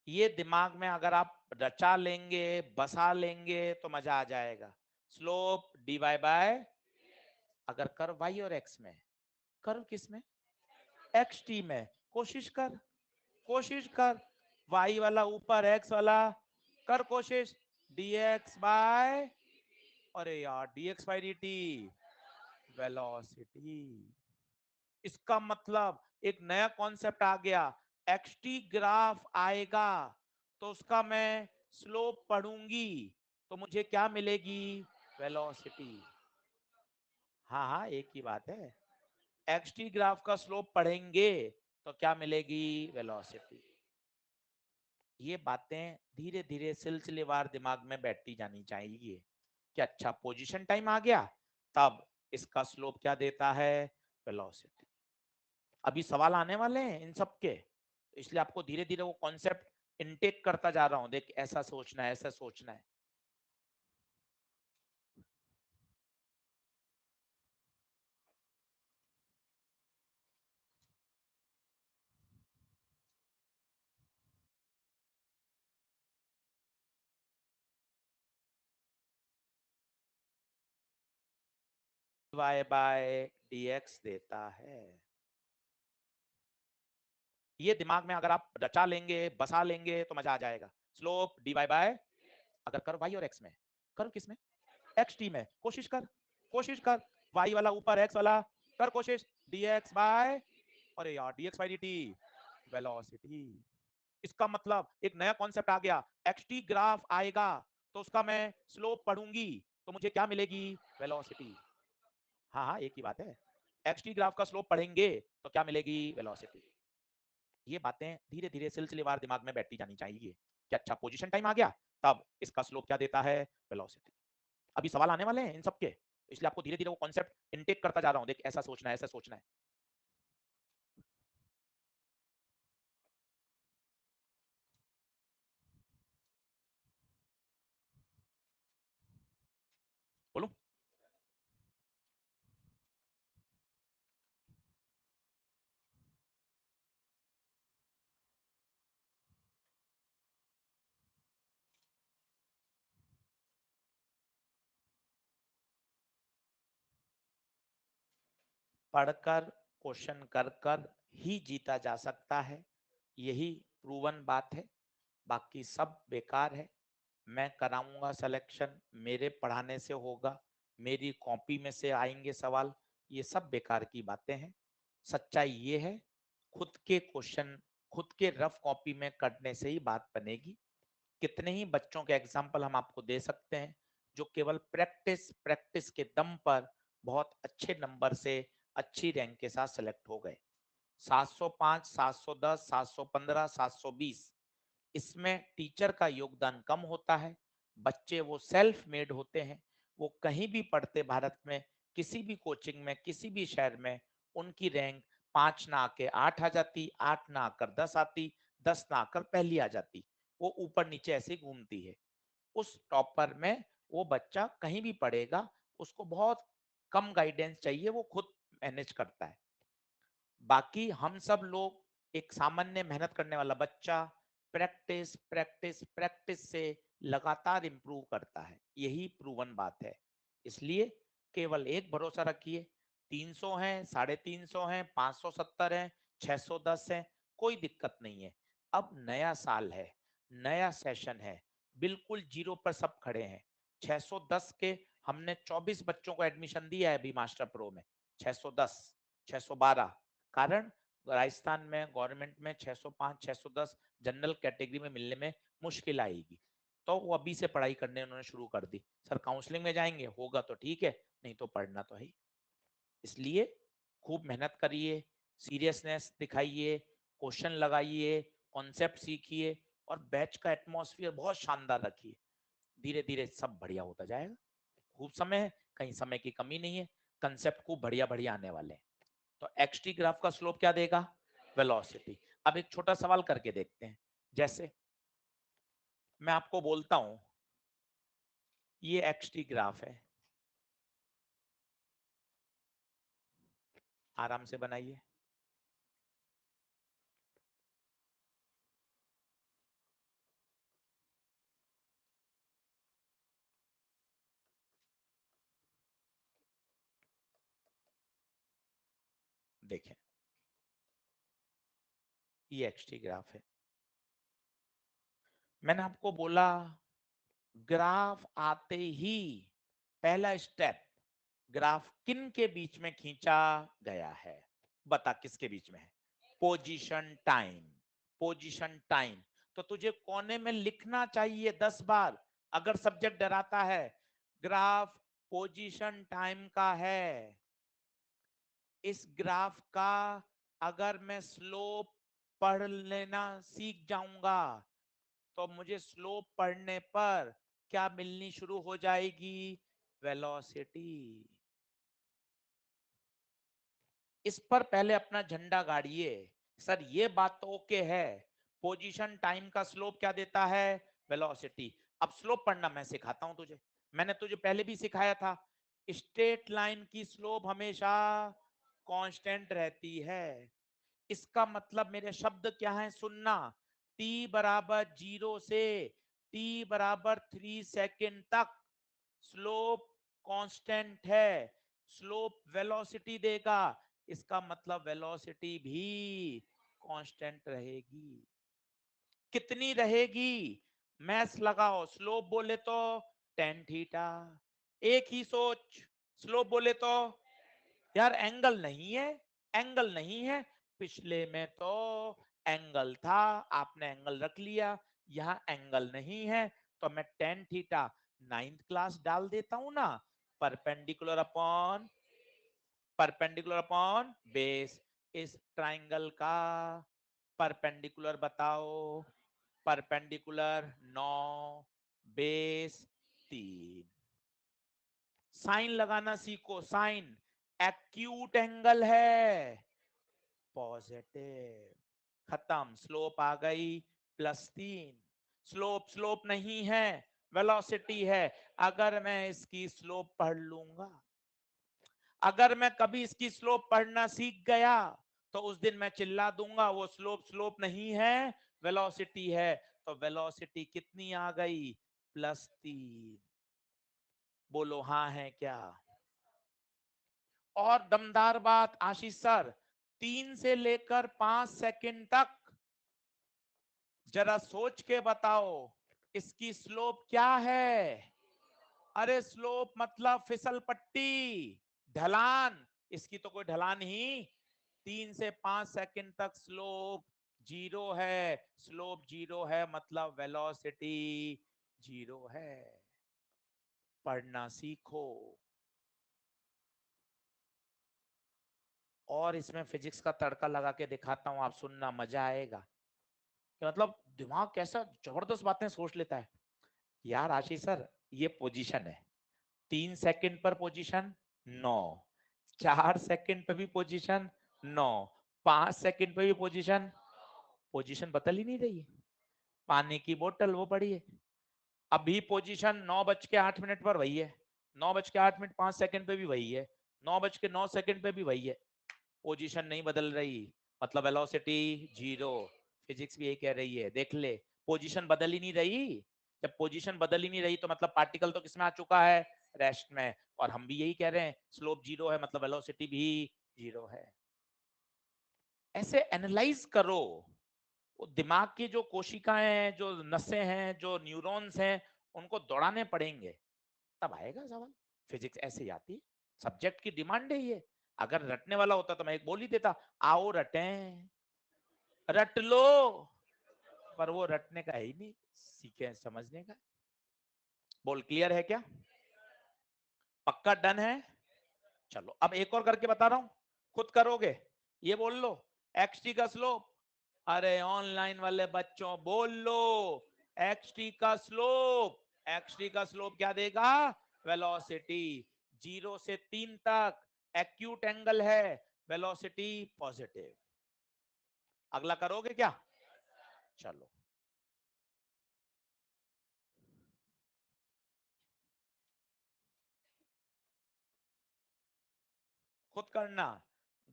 ये दिमाग में अगर आप रचा लेंगे, बसा लेंगे, तो मजा आ जाएगा। स्लोप dy बाय, अगर कर्व y और x में, कर्व किस में, एक्स टी में, कोशिश कर, कोशिश कर, y वाला ऊपर x वाला, कर कोशिश, dx बाय, अरे यार dx बाय dt, वेलोसिटी। इसका मतलब एक नया कॉन्सेप्ट आ गया, एक्सटी ग्राफ आएगा तो उसका मैं स्लोप पढ़ूंगी, तो मुझे क्या मिलेगी, वेलोसिटी। हाँ हाँ एक ही बात है, एक्सटी ग्राफ का स्लोप पढ़ेंगे तो क्या मिलेगी, वेलोसिटी। ये बातें धीरे धीरे सिलसिलेवार दिमाग में बैठती जानी चाहिए कि अच्छा पोजीशन टाइम आ गया, तब इसका स्लोप क्या देता है, वेलोसिटी। अभी सवाल आने वाले हैं इन सब के, इसलिए आपको धीरे धीरे वो कॉन्सेप्ट इनटेक करता जा रहा हूं, देख ऐसा सोचना है, ऐसा सोचना है। y बाय dx देता है। ये दिमाग में अगर आप रचा लेंगे, बसा लेंगे, तो मजा आ जाएगा। स्लोप dy बाय, अगर कर्व y और x में, कर्व किस में, एक्स टी में, कोशिश कर, कोशिश कर, y वाला ऊपर x वाला, कर कोशिश, dx बाय, अरे यार dx बाय dt, वेलोसिटी। इसका मतलब एक नया कॉन्सेप्ट आ गया, एक्सटी ग्राफ आएगा तो उसका मैं स्लोप पढ़ूंगी, तो मुझे क्या मिलेगी, वेलोसिटी। हाँ हाँ एक ही बात है, एक्सटी ग्राफ का स्लोप पढ़ेंगे तो क्या मिलेगी, वेलोसिटी। ये बातें धीरे धीरे सिलसिलेवार दिमाग में बैठती जानी चाहिए कि अच्छा पोजीशन टाइम आ गया, तब इसका स्लोप क्या देता है, वेलोसिटी। अभी सवाल आने वाले हैं इन सबके, इसलिए आपको धीरे धीरे वो कॉन्सेप्ट इनटेक करता जा रहा हूं, देख ऐसा सोचना है, ऐसा सोचना है। बोलूं, पढ़कर क्वेश्चन कर कर ही जीता जा सकता है, यही प्रूवन बात है, बाकी सब बेकार है। मैं कराऊंगा सिलेक्शन, मेरे पढ़ाने से होगा, मेरी कॉपी में से आएंगे सवाल, ये सब बेकार की बातें हैं। सच्चाई ये है, खुद के क्वेश्चन खुद के रफ कॉपी में करने से ही बात बनेगी। कितने ही बच्चों के एग्जाम्पल हम आपको दे सकते हैं जो केवल प्रैक्टिस प्रैक्टिस के दम पर बहुत अच्छे नंबर से अच्छी रैंक के साथ सेलेक्ट हो गए। 705, 710, 715, 720, इसमें टीचर का योगदान कम होता है। बच्चे वो सेल्फ मेड होते हैं, वो कहीं भी पढ़ते भारत में, किसी भी कोचिंग में, किसी भी शहर में, उनकी रैंक 5 ना आके 8 आ जाती, 8 ना आकर 10 आती, 10 ना आकर पहली आ जाती, वो ऊपर नीचे ऐसे घूमती है। उस टॉपर में वो बच्चा कहीं भी पढ़ेगा, उसको बहुत कम गाइडेंस चाहिए, वो खुद मैनेज करता है। बाकी हम सब लोग, एक सामान्य मेहनत करने वाला बच्चा, प्रैक्टिस प्रैक्टिस प्रैक्टिस से लगातार इंप्रूव करता है, यही प्रूवन बात है। इसलिए केवल एक भरोसा रखिए, 300 है, 350 है, 570 है, 610 है, कोई दिक्कत नहीं है। अब नया साल है, नया सेशन है, बिल्कुल जीरो पर सब खड़े हैं। 610 के हमने 24 बच्चों को एडमिशन दिया है अभी मास्टर प्रो में। 610, 612, कारण राजस्थान में गवर्नमेंट में 605, 610 जनरल कैटेगरी में मिलने में मुश्किल आएगी, तो वो अभी से पढ़ाई करने उन्होंने शुरू कर दी। सर काउंसलिंग में जाएंगे, होगा तो ठीक है, नहीं तो पढ़ना तो है। इसलिए खूब मेहनत करिए, सीरियसनेस दिखाइए, क्वेश्चन लगाइए, कॉन्सेप्ट सीखिए और बैच का एटमॉस्फेयर बहुत शानदार रखिए। धीरे धीरे सब बढ़िया होता जाएगा। खूब समय है, कहीं समय की कमी नहीं है, कंसेप्ट खूब बढ़िया बढ़िया आने वाले हैं। तो एक्सटी ग्राफ का स्लोप क्या देगा? वेलोसिटी। अब एक छोटा सवाल करके देखते हैं। जैसे मैं आपको बोलता हूं ये एक्सटी ग्राफ है, आराम से बनाइए। देखें ये एक्सटी ग्राफ है। मैंने आपको बोला ग्राफ आते ही पहला स्टेप, ग्राफ किन के बीच में खींचा गया है? बता किसके बीच में है? Position time. पोजीशन टाइम तो तुझे कोने में लिखना चाहिए 10 बार। अगर सब्जेक्ट डराता है, ग्राफ पोजीशन टाइम का है। इस ग्राफ का अगर मैं स्लोप पढ़ लेना सीख जाऊंगा तो मुझे स्लोप पढ़ने पर क्या मिलनी शुरू हो जाएगी? वेलोसिटी। इस पर पहले अपना झंडा गाड़िए। सर ये बात तो ओके है, पोजीशन टाइम का स्लोप क्या देता है? वेलोसिटी। अब स्लोप पढ़ना मैं सिखाता हूं तुझे। मैंने तुझे पहले भी सिखाया था, स्ट्रेट लाइन की स्लोप हमेशा कांस्टेंट रहती है। इसका मतलब मेरे शब्द क्या है सुनना, t बराबर 0 से t बराबर 3 सेकेंड तक स्लोप कांस्टेंट है। स्लोप वेलोसिटी देगा, इसका मतलब वेलोसिटी भी कांस्टेंट रहेगी। कितनी रहेगी? मैथ्स लगाओ। स्लोप बोले तो टेन थीटा। एक ही सोच, स्लोप बोले तो यार एंगल नहीं है, एंगल नहीं है। पिछले में तो एंगल था, आपने एंगल रख लिया, यहां एंगल नहीं है तो मैं टेन थीटा नाइन्थ क्लास डाल देता हूं ना। Perpendicular upon base. इस ट्राइंगल का परपेंडिकुलर बताओ। Perpendicular 9, base 3। साइन लगाना सीखो। साइन एक्यूट एंगल है, पॉजिटिव। खत्म, स्लोप आ गई +3। स्लोप स्लोप नहीं है, वेलोसिटी है। अगर मैं इसकी स्लोप पढ़ लूंगा, अगर मैं कभी इसकी स्लोप पढ़ना सीख गया तो उस दिन मैं चिल्ला दूंगा वो स्लोप स्लोप नहीं है, वेलोसिटी है। तो वेलोसिटी कितनी आ गई? +3। बोलो हाँ है क्या? और दमदार बात आशीष सर, 3 से लेकर 5 सेकंड तक जरा सोच के बताओ इसकी स्लोप क्या है? अरे स्लोप मतलब फिसल पट्टी, ढलान। इसकी तो कोई ढलान ही। 3 से 5 सेकंड तक स्लोप 0 है। स्लोप 0 है मतलब वेलोसिटी 0 है। पढ़ना सीखो। और इसमें फिजिक्स का तड़का लगा के दिखाता हूं, आप सुनना, मजा आएगा। कि मतलब दिमाग कैसा जबरदस्त बातें सोच लेता है। यार आशीष सर ये पोजीशन है, 3 सेकंड पर पोजीशन 9, 4 सेकंड पे भी पोजीशन 9, 5 सेकंड पे भी पोजीशन, पोजीशन बदल ही नहीं रही है। पानी की बोतल वो पड़ी है। अभी पोजीशन 9:08 पर वही है, 9:08 5 सेकंड पे भी वही है, 9:09 पे भी वही है। पोजीशन नहीं बदल रही मतलब वेलोसिटी 0। फिजिक्स भी यही कह रही है, देख ले, पोजीशन बदल ही नहीं रही। जब पोजीशन बदल ही नहीं रही तो मतलब पार्टिकल तो किसमें आ चुका है? रेस्ट में। और हम भी यही कह रहे हैं, स्लोप 0 है मतलब वेलोसिटी भी 0 है। ऐसे एनालाइज करो, वो दिमाग की जो कोशिकाएं हैं, जो नसें हैं, जो न्यूरॉन्स हैं, उनको दौड़ाने पड़ेंगे, तब आएगा सवाल। फिजिक्स ऐसे ही आती है, सब्जेक्ट की डिमांड है ये। अगर रटने वाला होता तो मैं एक बोल ही देता, आओ रटें, रट लो, पर वो रटने का है ही नहीं, सीखे समझने का। बोल क्लियर है क्या? पक्का डन है? चलो अब एक और करके बता रहा हूं, खुद करोगे। ये बोल लो, एक्स टी का स्लोप, अरे ऑनलाइन वाले बच्चों बोल लो, एक्स टी का स्लोप, एक्स टी का स्लोप क्या देगा? वेलोसिटी। 0 से 3 तक एक्यूट एंगल है, वेलोसिटी पॉजिटिव। अगला करोगे क्या? चलो खुद करना,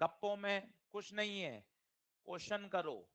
गप्पों में कुछ नहीं है, क्वेश्चन करो।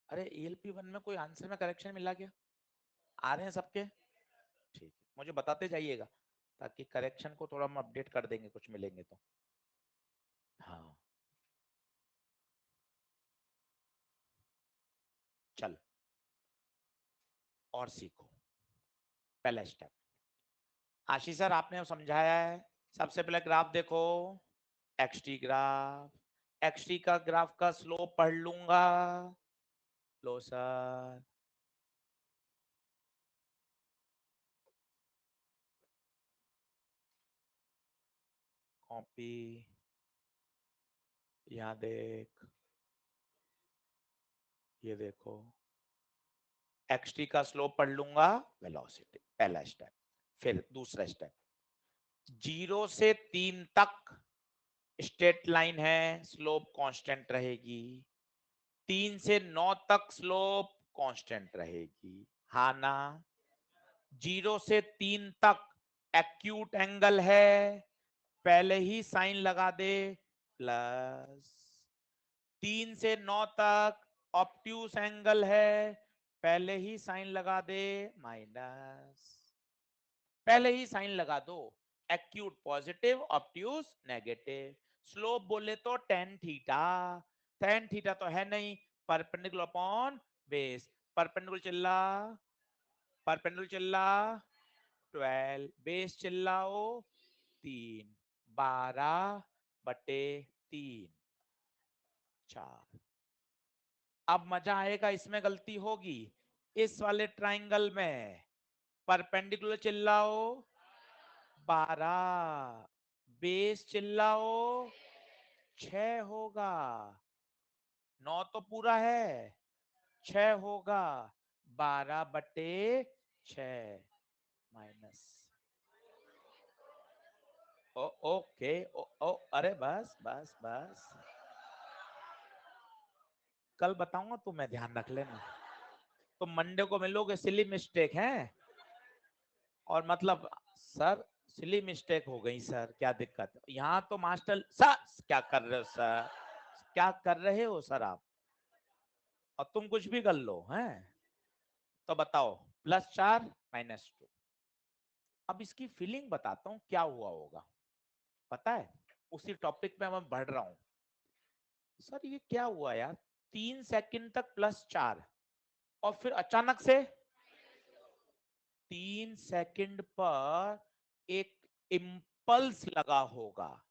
अरे ELP 1 में कोई आंसर में करेक्शन मिला क्या? आ रहे हैं सबके? ठीक है, मुझे बताते जाइएगा, ताकि करेक्शन को थोड़ा हम अपडेट कर देंगे, कुछ मिलेंगे तो। हाँ चल, और सीखो। पहला स्टेप आशीष सर आपने समझाया है। सबसे पहले ग्राफ देखो, एक्सटी ग्राफ, एक्सटी का ग्राफ का स्लोप पढ़ लूंगा। लो सर, कॉपी, यहां देख, ये देखो, एक्सटी का स्लोप पढ़ लूंगा, वेलोसिटी, पहला स्टेप। फिर दूसरा स्टेप, 0 से 3 तक स्ट्रेट लाइन है, स्लोप कांस्टेंट रहेगी। 3 से 9 तक स्लोप कांस्टेंट रहेगी, हाँ ना? 0 से 3 तक एक्यूट एंगल है, पहले ही साइन लगा दे प्लस। 3 से 9 तक ऑब्ट्यूस एंगल है, पहले ही साइन लगा दे माइनस। पहले ही साइन लगा दो, acute positive, obtuse negative. Slope बोले तो टेन थीटा, टेन थीटा तो है नहीं, परपेंडिकुलर अपॉन बेस। परपेंडिकुलर चिल्ला, परपेंडिकुलर चिल्ला 12, बेस चिल्लाओ 3, 12/3, 4। अब मजा आएगा, इसमें गलती होगी, इस वाले ट्राइंगल में परपेंडिकुलर चिल्लाओ 12, बेस चिल्लाओ 6 होगा, 9 तो पूरा है, 6 होगा, 12/6 माइनस। ओ ओके, ओ अरे बस बस बस, कल बताऊंगा, तुम्हें ध्यान रख लेना। तुम मंडे को मिलोगे, सिली मिस्टेक है, और मतलब सर सिली मिस्टेक हो गई सर, क्या दिक्कत है? यहाँ तो मास्टर सर क्या कर रहे हो सर, क्या कर रहे हो सर आप, और तुम कुछ भी कर लो हैं। तो बताओ, +4 -2। अब इसकी फीलिंग बताता हूँ क्या हुआ होगा, पता है? उसी टॉपिक में मैं बढ़ रहा हूँ। सर ये क्या हुआ यार, 3 सेकंड तक +4, और फिर अचानक से 3 सेकंड पर एक इम्पल्स लगा होगा।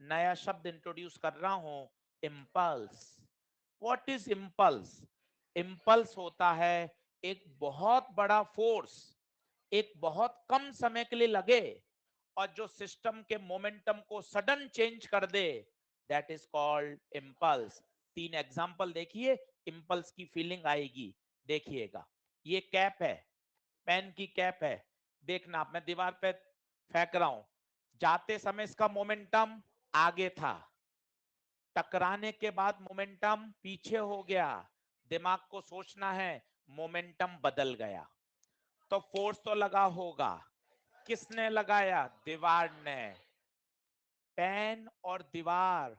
नया शब्द इंट्रोड्यूस कर रहा हूं, impulse. What is impulse? Impulse होता है एक बहुत बड़ा फोर्स, एक बहुत कम समय के लिए लगे, और जो सिस्टम के मोमेंटम को सडन चेंज कर दे, that is called impulse. 3 example देखिए, इम्पल्स की फीलिंग आएगी। देखिएगा, ये कैप है, पेन की कैप है, देखना आप, मैं दीवार पे फेंक रहा हूं, जाते समय इसका मोमेंटम आगे था, टकराने के बाद मोमेंटम पीछे हो गया। दिमाग को सोचना है, मोमेंटम बदल गया, तो फोर्स तो लगा होगा, किसने लगाया? दीवार ने। पेन और दीवार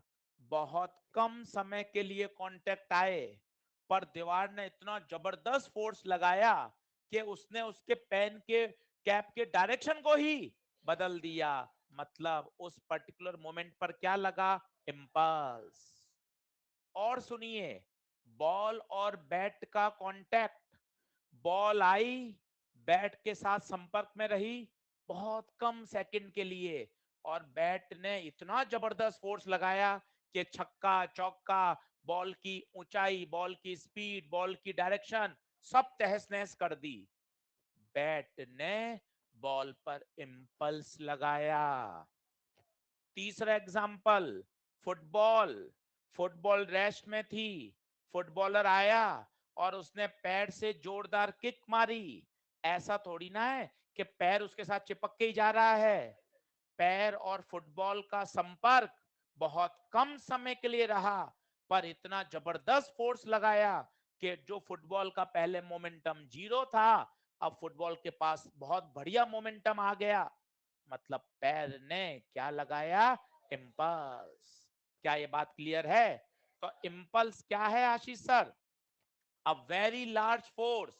बहुत कम समय के लिए कांटेक्ट आए, पर दीवार ने इतना जबरदस्त फोर्स लगाया कि उसने उसके पेन के कैप के डायरेक्शन को ही बदल दिया। मतलब उस पर्टिकुलर मोमेंट पर क्या लगा? इम्पल्स। और सुनिए, बॉल और बैट का कांटेक्ट, बॉल आई, बैट के साथ संपर्क में रही बहुत कम सेकंड के लिए, और बैट ने इतना जबरदस्त फोर्स लगाया कि छक्का चौका, बॉल की ऊंचाई, बॉल की स्पीड, बॉल की डायरेक्शन सब तहस नहस कर दी। बैट ने बॉल पर इंपल्स लगाया। तीसरा एग्जाम्पल, फुटबॉल। फुटबॉल रेस्ट में थी, फुटबॉलर आया और उसने पैर से जोरदार किक मारी। ऐसा थोड़ी ना है कि पैर उसके साथ चिपक के ही जा रहा है, पैर और फुटबॉल का संपर्क बहुत कम समय के लिए रहा, पर इतना जबरदस्त फोर्स लगाया कि जो फुटबॉल का पहले मोमेंटम 0 था, अब फुटबॉल के पास बहुत बढ़िया मोमेंटम आ गया। मतलब पैर ने क्या लगाया? इम्पल्स। क्या ये बात क्लियर है? तो इम्पल्स क्या है आशीष sir? A very large force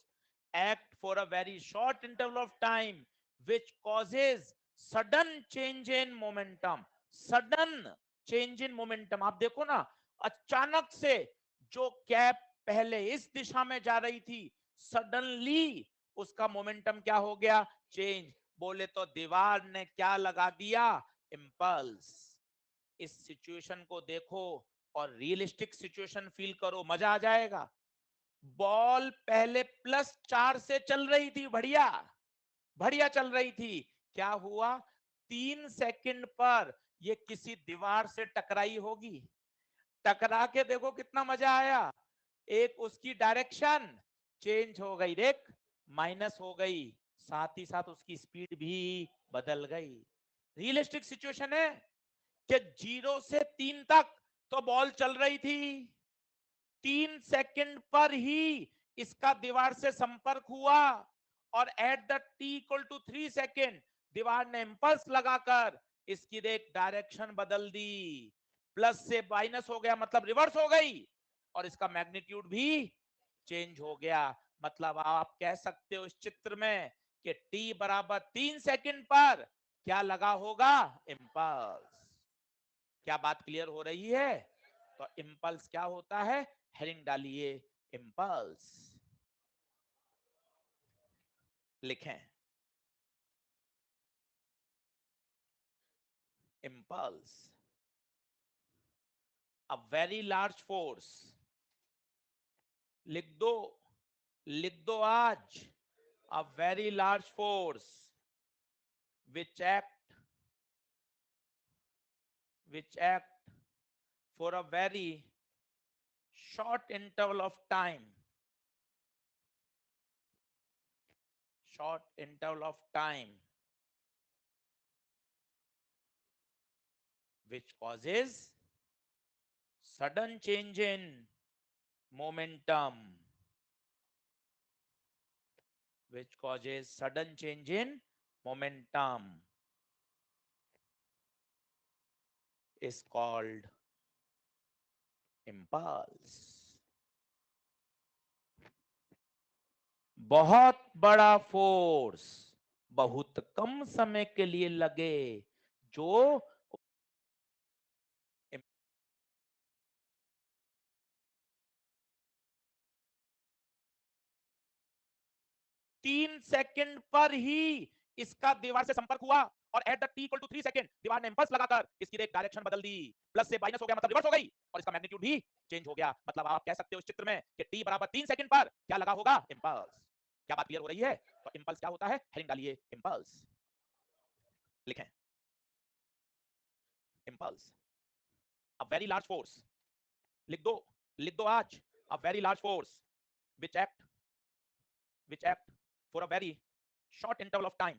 act for a very short interval of time which causes sudden change in momentum. Sudden change in momentum, आप देखो ना, अचानक से जो कैप पहले इस दिशा में जा रही थी, सडनली उसका मोमेंटम क्या हो गया? चेंज। बोले तो दीवार ने क्या लगा दिया? इम्पल्स। इस सिचुएशन को देखो और रियलिस्टिक सिचुएशन फील करो, मजा आ जाएगा। बॉल पहले +4 से चल रही थी, बढ़िया बढ़िया चल रही थी। क्या हुआ? 3 सेकंड पर ये किसी दीवार से टकराई होगी। टकरा के देखो कितना मजा आया, एक उसकी डायरेक्शन चेंज हो गई, देख, माइनस हो गई, साथ ही साथ उसकी स्पीड भी बदल गई। रियलिस्टिक सिचुएशन है कि 0 से 3 तक तो बॉल चल रही थी, 3 सेकंड पर ही इसका दीवार से संपर्क हुआ, और at the T equal to 3 second दीवार ने इंपल्स लगाकर इसकी देख डायरेक्शन बदल दी, प्लस से माइनस हो गया, मतलब रिवर्स हो गई, और इसका मैग्नीट्यूड भी चेंज हो गया। मतलब आप कह सकते हो इस चित्र में कि टी बराबर 3 सेकंड पर क्या लगा होगा? इंपल्स। क्या बात क्लियर हो रही है? तो इंपल्स क्या होता है? हेडिंग डालिए, इंपल्स लिखें। Impulse, a very large force, लिख दो, लिख दो आज, a very large force which act for a very short interval of time, short interval of time, which causes sudden change in momentum, which causes sudden change in momentum, is called impulse. बहुत बड़ा force बहुत कम समय के लिए लगे, जो 3 second पर ही इसका दीवार से संपर्क हुआ, और at the T equal to 3 second दीवार ने इंपल्स लगाकर इसकी एक डायरेक्शन बदल दी, प्लस से माइनस हो गया, मतलब रिवर्स हो गई, और इसका मैग्नीट्यूड भी चेंज हो गया। मतलब आप कह सकते हो इस चित्र में कि टी बराबर 3 सेकंड पर क्या लगा होगा? इंपल्स। क्या बात क्लियर हो रही है? तो इंपल्स क्या होता है? हेडिंग डालिए, इंपल्स लिखें। impulse. A very large force. लिख दो आज. A very large force which act for a very short interval of time.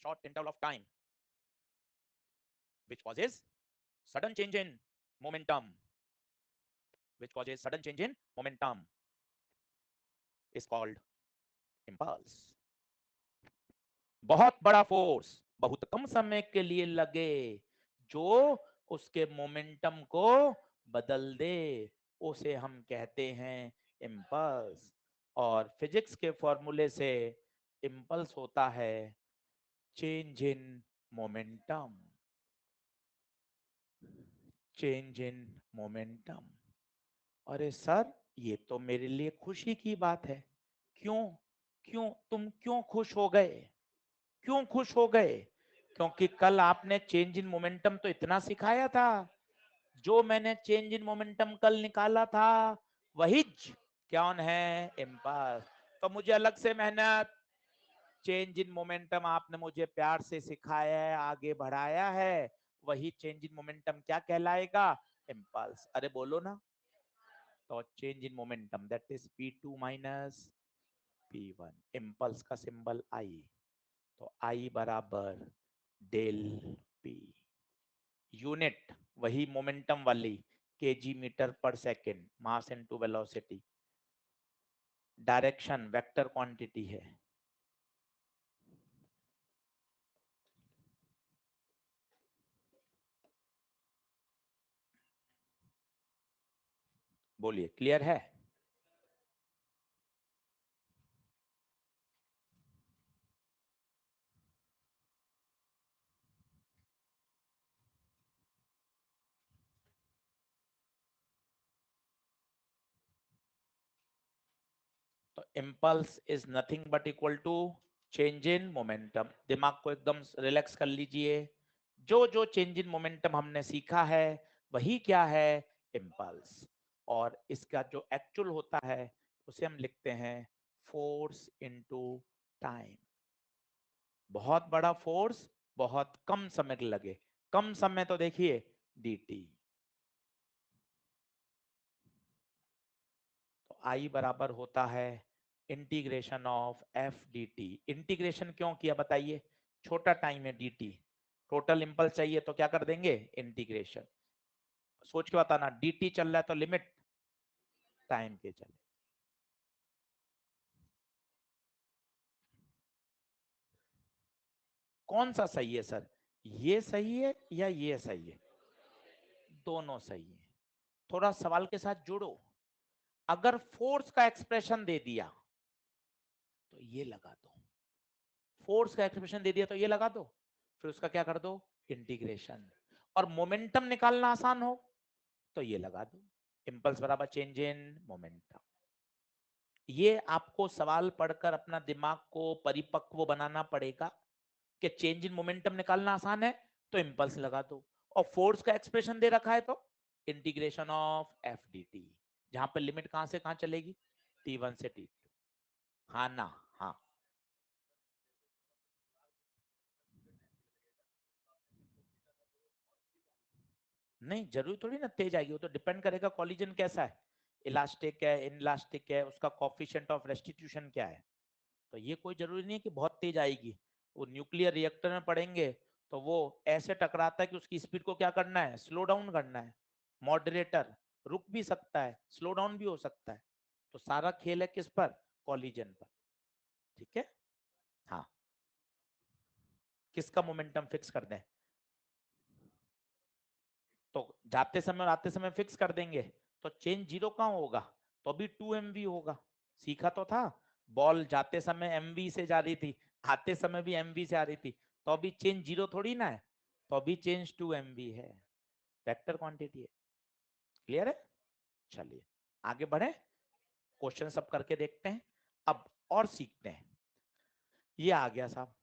Short interval of time. Which causes sudden change in momentum. Which causes sudden change in momentum is called impulse. बहुत बड़ा force बहुत कम समय के लिए लगे जो उसके momentum को बदल दे उसे हम कहते हैं इम्पल्स. और फिजिक्स के फॉर्मूले से इम्पल्स होता है change in momentum. Change in momentum. अरे सर ये तो मेरे लिए खुशी की बात है. क्यों क्यों तुम क्यों खुश हो गए? क्यों खुश हो गए? क्योंकि कल आपने चेंज इन मोमेंटम तो इतना सिखाया था. जो मैंने चेंज इन मोमेंटम कल निकाला था वही कौन है? इम्पल्स. तो मुझे अलग से मेहनत. चेंज इन मोमेंटम आपने मुझे प्यार से सिखाया है आगे बढ़ाया है. वही चेंज इन मोमेंटम क्या कहलाएगा? इम्पल्स. अरे बोलो ना. तो change in momentum that is P2 minus P1. Impulse का सिंबल I. तो I बराबर डेल P. यूनिट वही मोमेंटम वाली kg मीटर पर second. Mass into velocity. Direction vector quantity है. बोलिए क्लियर है? तो impulse is nothing but equal to change in momentum. दिमाग को एकदम रिलैक्स कर लीजिए. जो जो चेंज इन मोमेंटम हमने सीखा है वही क्या है? इम्पल्स. और इसका जो एक्चुअल होता है उसे हम लिखते हैं फोर्स इनटू टाइम. बहुत बड़ा फोर्स बहुत कम समय लगे. कम समय तो देखिए dt. तो I बराबर होता है integration of F D T. Integration क्यों किया बताइए? छोटा टाइम है dt. टोटल इंपल्स चाहिए तो क्या कर देंगे? इंटीग्रेशन. सोच के बताना. dt चल रहा है तो लिमिट टाइम के चले. कौन सा सही है सर? ये सही है या ये सही है? दोनों सही है. थोड़ा सवाल के साथ जुड़ो. अगर फोर्स का एक्सप्रेशन दे दिया तो ये लगा दो. फोर्स का एक्सप्रेशन दे दिया तो ये लगा दो. फिर उसका क्या कर दो? इंटीग्रेशन. और मोमेंटम निकालना आसान हो तो ये लगा दो. इम्पल्स बराबर चेंज इन मोमेंटम. ये आपको सवाल पढ़कर अपना दिमाग को परिपक्व बनाना पड़ेगा कि चेंज इन मोमेंटम निकालना आसान है तो इम्पल्स लगा दो. और फोर्स का एक्सप्रेशन दे रखा है तो integration of F D T. जहां पर लिमिट कहां से कहां चलेगी? T1 से T2. हाँ ना? हाँ. नहीं जरूरी थोड़ी ना तेज आएगी. वो तो डिपेंड करेगा कॉलिजन कैसा है. इलास्टिक है इनलास्टिक है उसका कोफिशिएंट ऑफ रेस्टिट्यूशन क्या है. तो ये कोई जरूरी नहीं है कि बहुत तेज आएगी. वो न्यूक्लियर रिएक्टर में पढ़ेंगे तो वो ऐसे टकराता है कि उसकी स्पीड को क्या करना है? स्लो डाउन करना है. मॉडरेटर रुक भी सकता है स्लो डाउन भी हो सकता है. तो सारा खेल है किस पर? कॉलिजन पर. ठीक है. हाँ. किसका मोमेंटम फिक्स कर दें? तो जाते समय और आते समय फिक्स कर देंगे तो चेंज जीरो कहाँ होगा? तो अभी 2 mv होगा. सीखा तो था. बॉल जाते समय mv से जा रही थी आते समय भी mv से आ रही थी. तो अभी चेंज जीरो थोड़ी ना है. तो अभी चेंज 2 mv है. वेक्टर क्वांटिटी है. क्लियर है? चलिए आगे बढ़े. क्वेश्चन सब करके देखते हैं. अब और सीखते हैं. ये आ गया साहब.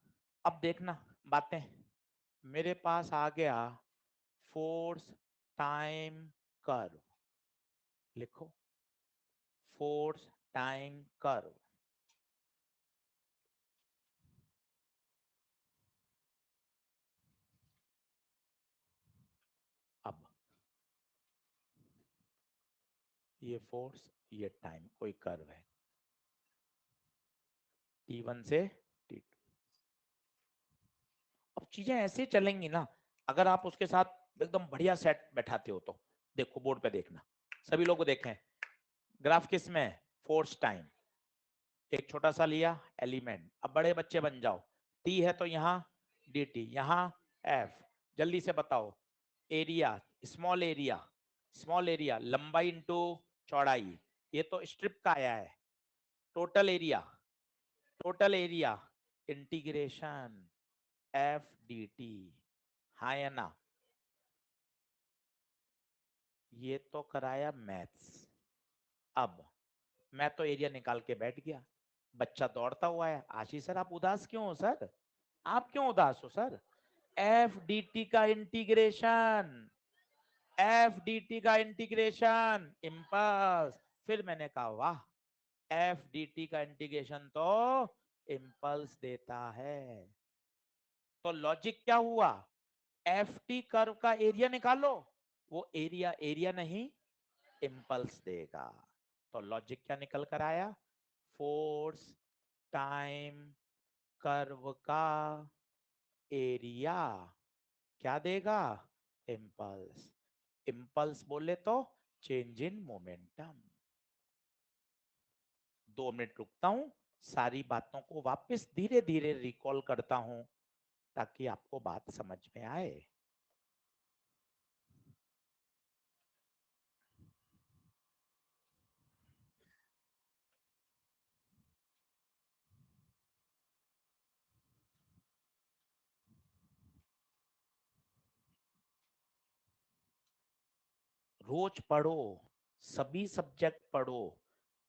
अब देखना बातें. मेरे पास आ गया फोर्स टाइम कर्व. लिखो फोर्स टाइम कर्व. ये फोर्स, ये टाइम, कोई कर्व है T1 से T2। अब चीजें ऐसे चलेंगी ना, अगर आप उसके साथ एकदम बढ़िया सेट बैठाते हो तो। देखो बोर्ड पे देखना, सभी लोग देखें, ग्राफ किस में है, फोर्स टाइम। एक छोटा सा लिया एलिमेंट, अब बड़े बच्चे बन जाओ, टी है तो यहाँ dt, यहाँ f। जल्दी से बताओ, area, small area, small area लंबाई इंटू चौड़ाई, ये तो स्ट्रिप का आया है। Total area, total area integration F D T, हाँ या ना? ये तो कराया मैथ्स। अब मैं तो एरिया निकाल के बैठ गया, बच्चा दौड़ता हुआ है, आशीष सर आप उदास क्यों हो सर, आप क्यों उदास हो सर? एफ डी टी का इंटीग्रेशन, एफ डी टी का इंटीग्रेशन इम्पल्स। फिर मैंने कहा वाह, एफ डी टी का इंटीग्रेशन तो इम्पल्स देता है। तो लॉजिक क्या हुआ, एफ टी कर्व का एरिया निकालो, वो एरिया एरिया नहीं इम्पल्स देगा। तो लॉजिक क्या निकल कर आया, फोर्स टाइम कर्व का एरिया क्या देगा, इम्पल्स। इम्पल्स बोले तो चेंज इन मोमेंटम। 2 मिनट रुकता हूं, सारी बातों को वापस धीरे धीरे रिकॉल करता हूं ताकि आपको बात समझ में आए। रोज पढ़ो, सभी सब्जेक्ट पढ़ो,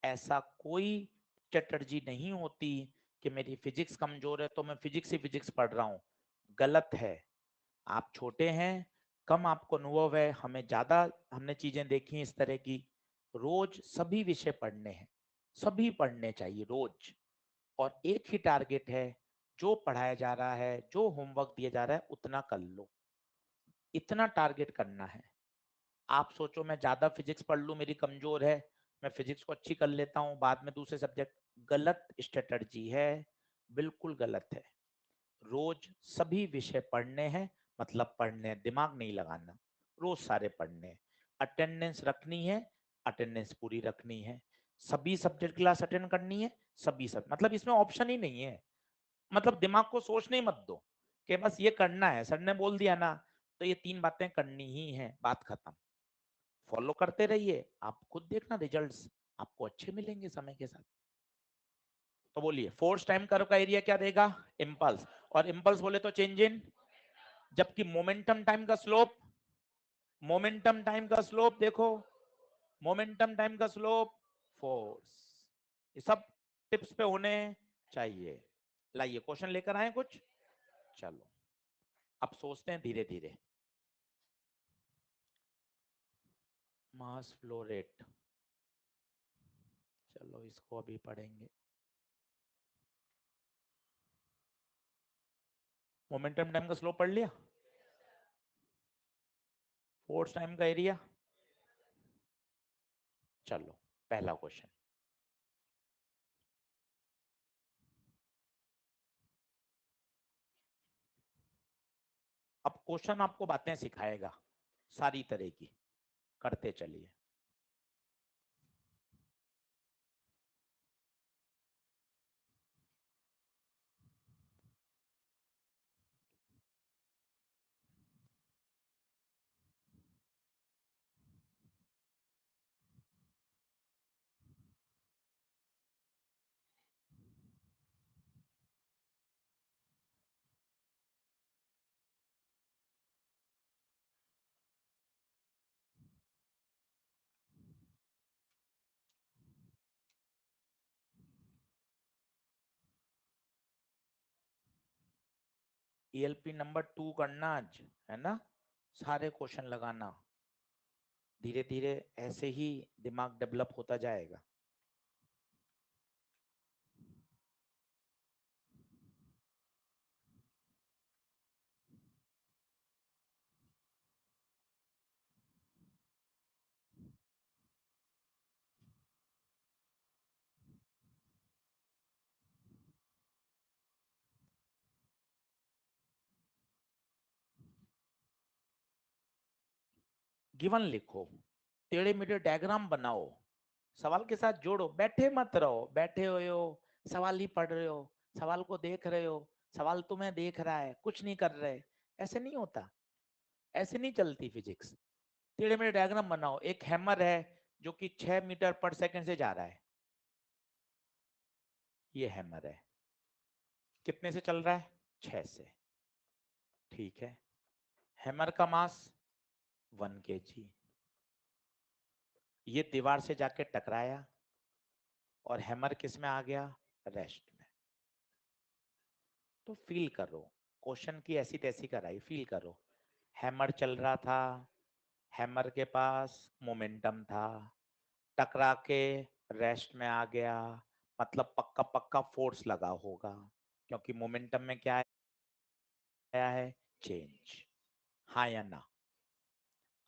ऐसा कोई चटर्जी नहीं होती कि मेरी फिजिक्स कमजोर है तो मैं फिजिक्स ही फिजिक्स पढ़ रहा हूँ, गलत है। आप छोटे हैं, कम आपको अनुभव है, हमें ज्यादा हमने चीजें देखी इस तरह की। रोज सभी विषय पढ़ने हैं, सभी पढ़ने चाहिए रोज। और एक ही टारगेट है, जो पढ़ाया जा रहा है, जो होमवर्क दिया जा रहा है उतना कर लो, इतना टारगेट करना है। आप सोचो मैं ज्यादा फिजिक्स पढ़ लूं, मेरी कमजोर है, मैं फिजिक्स को अच्छी कर लेता हूं, बाद में दूसरे सब्जेक्ट, गलत स्ट्रेटर्जी है, बिल्कुल गलत है। रोज सभी विषय पढ़ने हैं, मतलब पढ़ने, दिमाग नहीं लगाना, रोज सारे पढ़ने। अटेंडेंस रखनी है, अटेंडेंस पूरी रखनी है, सभी सब्जेक्ट क्लास अटेंड करनी है, सभी सब, मतलब इसमें ऑप्शन ही नहीं है। मतलब दिमाग को सोचने ही मत दो कि बस ये करना है, सर ने बोल दिया ना तो ये 3 बातें करनी ही है, बात खत्म। फॉलो करते रहिए, आप खुद देखना रिजल्ट्स आपको अच्छे मिलेंगे समय के साथ। तो बोलिए फोर्स टाइम कर्व का एरिया क्या देगा, इम्पल्स। और इम्पल्स बोले तो चेंज इन, जबकि मोमेंटम टाइम का स्लोप, मोमेंटम टाइम का स्लोप देखो, मोमेंटम टाइम का स्लोप फोर्स। ये सब टिप्स पे होने चाहिए। लाइए क्वेश्चन लेकर आए कुछ, चलो अब सोचते हैं धीरे धीरे। मास फ्लो रेट, चलो इसको अभी पढ़ेंगे। मोमेंटम टाइम का स्लोप पढ़ लिया, फोर्स टाइम का एरिया। चलो पहला क्वेश्चन, अब क्वेश्चन आपको बातें सिखाएगा सारी तरह की, करते चलिए। ईएलपी नंबर 2 करना आज, है ना, सारे क्वेश्चन लगाना, धीरे धीरे ऐसे ही दिमाग डेवलप होता जाएगा। गिवन लिखो, टेढ़े मेढ़े डायग्राम बनाओ, सवाल के साथ जोड़ो, बैठे मत रहो, बैठे हुए हो सवाल ही पढ़ रहे हो, सवाल को देख रहे हो, सवाल तुम्हें देख रहा है, कुछ नहीं कर रहे, ऐसे नहीं होता, ऐसे नहीं चलती फिजिक्स। टेढ़े मेढ़े डायग्राम बनाओ। एक हैमर है जो कि 6 मीटर पर सेकंड से जा रहा है, ये हैमर है, कितने से चल रहा है? 6 से, ठीक है। हैमर का मास 1 kg, ये दीवार से जाके टकराया और हैमर किस में आ गया? रेस्ट में। तो फील करो, क्वेश्चन की ऐसी तैसी कराई, फील करो। हैमर चल रहा था, हैमर के पास मोमेंटम था, टकरा के रेस्ट में आ गया, मतलब पक्का पक्का फोर्स लगा होगा, क्योंकि मोमेंटम में क्या आया है? चेंज। हाँ या ना?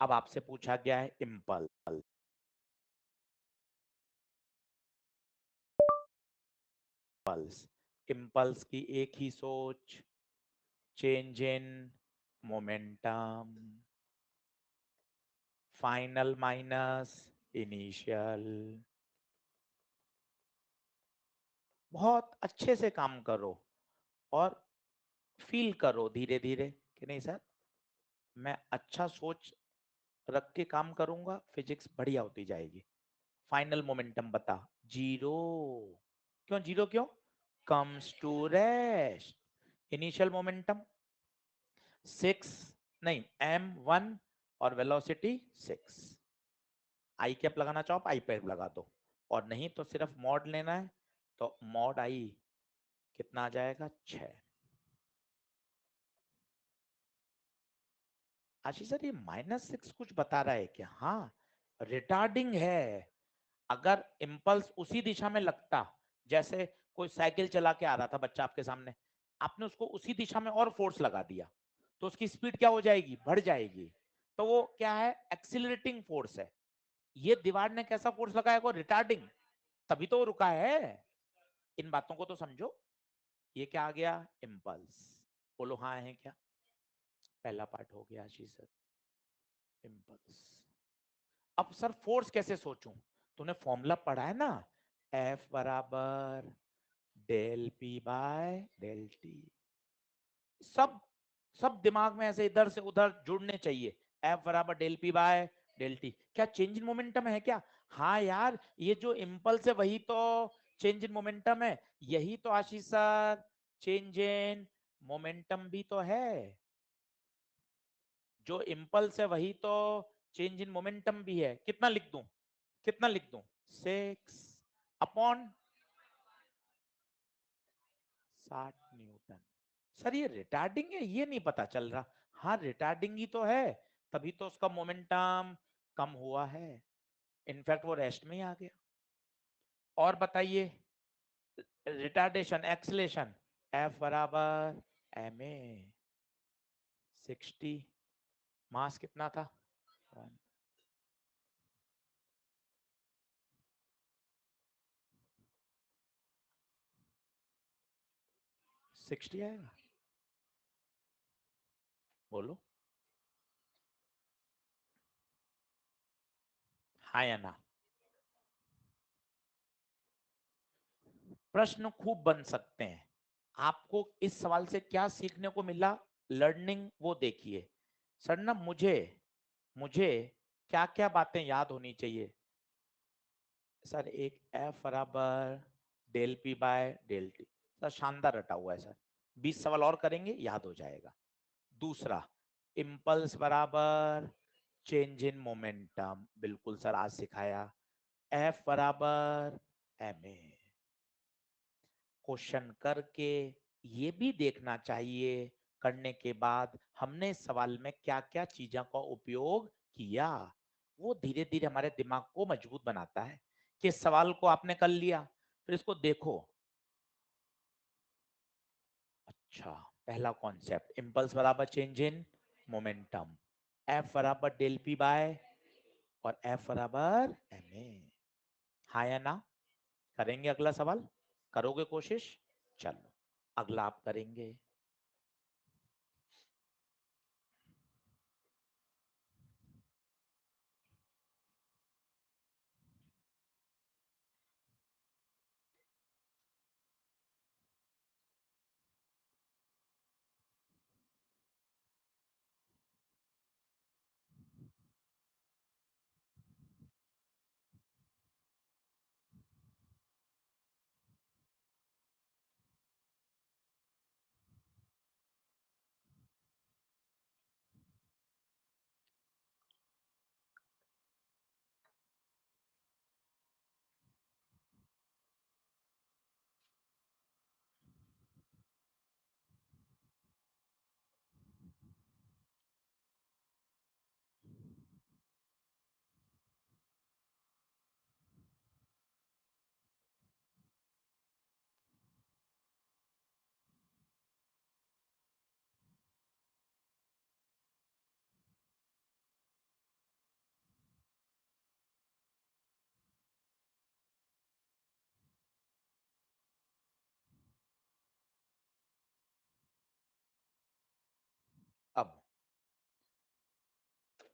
अब आपसे पूछा गया है इम्पल्स। इम्पल्स की एक ही सोच, change in momentum, final minus initial. बहुत अच्छे से काम करो और फील करो धीरे धीरे कि नहीं सर, मैं अच्छा सोच रख के काम करूंगा, फिजिक्स बढ़िया होती जाएगी। फाइनल मोमेंटम बता? जीरो। क्यों जीरो? क्यों? Comes to rest. Initial momentum 6, नहीं m1 और वेलोसिटी 6। आई कैप लगाना चाहो आई कैप लगा दो, और नहीं तो सिर्फ मॉड लेना है तो मॉड आई कितना आ जाएगा? 6। आशीष सर ये -6 कुछ बता रहा है क्या? हाँ, रिटार्डिंग है। अगर इम्पल्स उसी दिशा में लगता, जैसे कोई साइकिल चला के आ रहा था बच्चा आपके सामने, आपने उसको उसी दिशा में और फोर्स लगा दिया, तो उसकी स्पीड क्या हो जाएगी? बढ़ जाएगी। तो वो क्या है? एक्सिलरेटिंग फोर्स है। ये दीवार ने कैसा फोर्स लगाया? को रिटार्डिंग, तभी तो वो रुका है। इन बातों को तो समझो। ये क्या आ गया? इम्पल्स। बोलो हाँ है क्या? पहला पार्ट हो गया आशीष सर, इम्पल्स। अब सर फोर्स कैसे सोचूं? तूने फॉर्मूला पढ़ा है ना, F बराबर del P by del T. सब सब दिमाग में ऐसे इधर से उधर जुड़ने चाहिए। F बराबर del P by del T, क्या चेंज इन मोमेंटम है क्या? हाँ यार, ये जो इम्पल्स है वही तो चेंज इन मोमेंटम है, यही तो आशीष सर चेंज इन मोमेंटम भी तो है। जो इम्पल्स है वही तो चेंज इन मोमेंटम भी है। कितना लिख दूं? कितना लिख दूं? 6 अपॉन 60 न्यूटन। सर ये रिटार्डिंग है, ये नहीं पता चल रहा। हाँ रिटार्डिंग ही तो है, तभी तो उसका मोमेंटम कम हुआ है, इनफैक्ट वो रेस्ट में ही आ गया। और बताइए, रिटार्डेशन एक्सलेशन F बराबर ma 60, मास कितना था? 60 आएगा? बोलो हाँ या ना? प्रश्न खूब बन सकते हैं। आपको इस सवाल से क्या सीखने को मिला, लर्निंग वो देखिए। सर ना मुझे मुझे क्या क्या बातें याद होनी चाहिए? सर एक F बराबर del P by del T, sir शानदार रटा हुआ है सर, 20 सवाल और करेंगे याद हो जाएगा। दूसरा, इम्पल्स बराबर चेंज इन मोमेंटम, बिल्कुल सर आज सिखाया। F बराबर ma। क्वेश्चन करके ये भी देखना चाहिए, करने के बाद हमने इस सवाल में क्या क्या चीजों का उपयोग किया, वो धीरे धीरे हमारे दिमाग को मजबूत बनाता है कि इस सवाल को आपने कर लिया, फिर इसको देखो। अच्छा, पहला कॉन्सेप्ट इम्पल्स बराबर चेंज इन मोमेंटम, F बराबर डेल पी बाय और F बराबर ma। हाँ या ना? करेंगे अगला सवाल? करोगे कोशिश? चलो अगला आप करेंगे।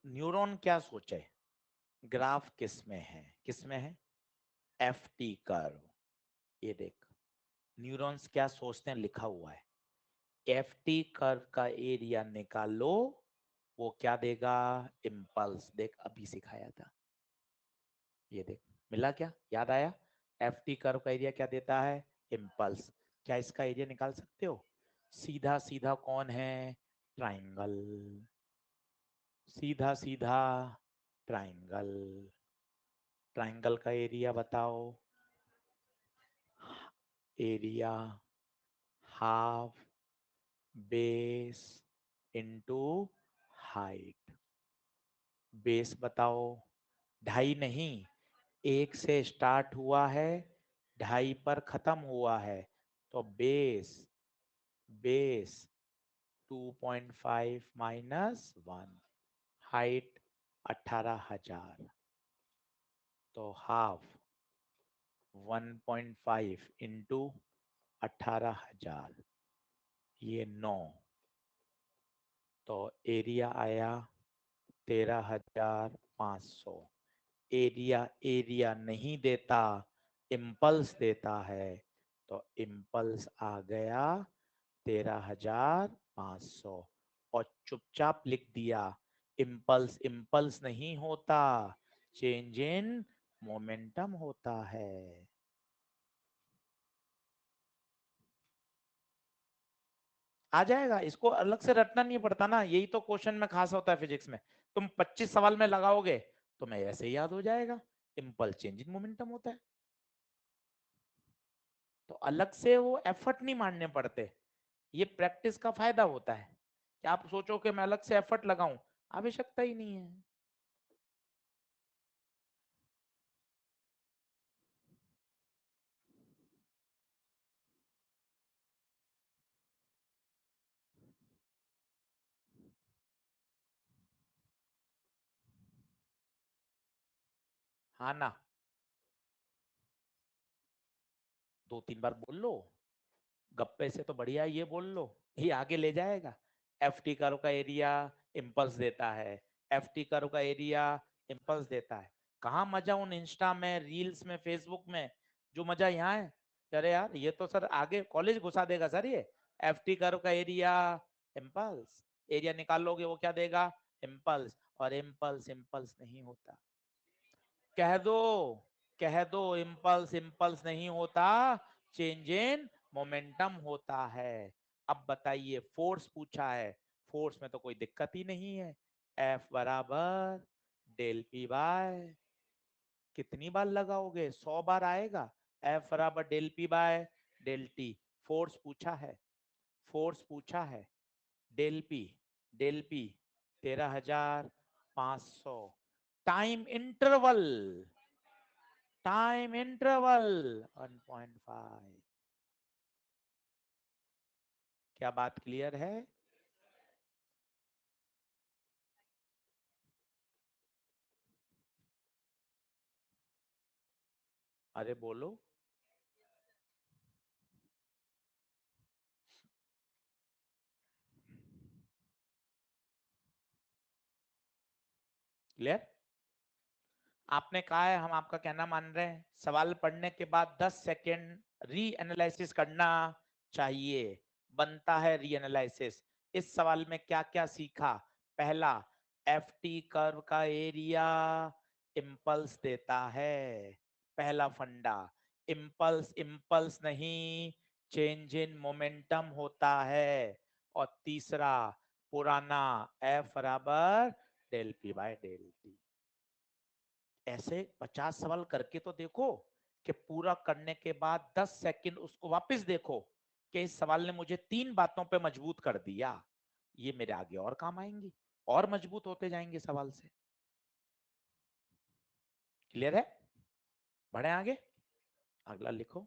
न्यूरॉन क्या सोचे, ग्राफ किस में है, किस में है, एफ टी कर्व। ये देख, न्यूरॉन्स क्या सोचते हैं, लिखा हुआ है एफ टी कर्व का एरिया निकालो, वो क्या देगा, इम्पल्स। देख अभी सिखाया था, ये देख, मिला क्या, याद आया। एफ टी कर्व का एरिया क्या देता है, इम्पल्स। क्या इसका एरिया निकाल सकते हो, सीधा सीधा कौन है, ट्राइंगल, सीधा सीधा ट्राइंगल। ट्राइंगल का एरिया बताओ, area half base into height. Base बताओ, 2.5 नहीं, 1 से स्टार्ट हुआ है, 2.5 पर खत्म हुआ है, तो बेस, बेस 2.5 माइनस 1, हाइट 18,000, तो हाफ 1.5 इंटू 18,000, ये 9, तो एरिया आया 13,500। एरिया एरिया नहीं देता, इम्पल्स देता है, तो इम्पल्स आ गया 13,500। और चुपचाप लिख दिया, इम्पल्स इम्पल्स नहीं होता, चेंज इन मोमेंटम होता है। आ जाएगा, इसको अलग से रटना नहीं पड़ता ना, यही तो क्वेश्चन में खास होता है फिजिक्स में। तुम 25 सवाल में लगाओगे तो मैं ऐसे ही याद हो जाएगा, इम्पल्स चेंज इन मोमेंटम होता है। तो अलग से वो एफर्ट नहीं मारने पड़ते, ये प्रैक्टिस का फायदा होता है। कि आप सोचो कि मैं अलग से एफर्ट लगाऊं, आवश्यकता ही नहीं है। हाँ ना, 2-3 बार बोल लो, गप्पे से तो बढ़िया ये बोल लो, ये आगे ले जाएगा। एफ टी कर्व का एरिया इम्पल्स देता है, एफ टी कर्व का एरिया इम्पल्स देता है। कहाँ मजा उन इंस्टा में, रील्स में, फेसबुक में, जो मजा यहाँ है। अरे यार ये तो सर आगे कॉलेज घुसा देगा सर, ये एफ टी कर्व का एरिया इम्पल्स, एरिया निकाल लोगे वो क्या देगा, इम्पल्स। और इम्पल्स इम्पल्स नहीं होता, कह दो, कह दो, इम्पल्स इम्पल्स नहीं होता, चेंज इन मोमेंटम होता है। अब बताइए, फोर्स पूछा है, फोर्स में तो कोई दिक्कत ही नहीं है, एफ बराबर डेल पी बाय, कितनी बार लगाओगे, 100 बार आएगा, एफ बराबर del P by del T. Force पूछा है, फोर्स पूछा है, del P, del P 13,500, time interval, time interval 1.5। क्या बात क्लियर है। अरे बोलो, क्लियर। आपने कहा है, हम आपका कहना मान रहे हैं, सवाल पढ़ने के बाद 10 सेकेंड री एनालिसिस करना चाहिए, बनता है री एनालिसिस। इस सवाल में क्या क्या सीखा, पहला, एफ टी कर्व का एरिया इम्पल्स देता है, पहला फंडा। इम्पल्स इम्पल्स नहीं, चेंज इन मोमेंटम होता है। और तीसरा, पुराना, एफ बराबर del P by del T. ऐसे 50 सवाल करके तो देखो, कि पूरा करने के बाद 10 सेकंड उसको वापस देखो, कि इस सवाल ने मुझे 3 बातों पे मजबूत कर दिया, ये मेरे आगे और काम आएंगी, और मजबूत होते जाएंगे सवाल से। क्लियर है, बढ़े आगे, अगला लिखो।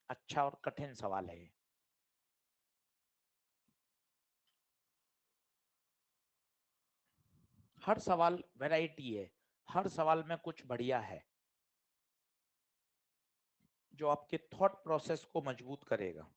अच्छा और कठिन सवाल है। हर सवाल वैरायटी है, हर सवाल में कुछ बढ़िया है जो आपके थॉट प्रोसेस को मजबूत करेगा।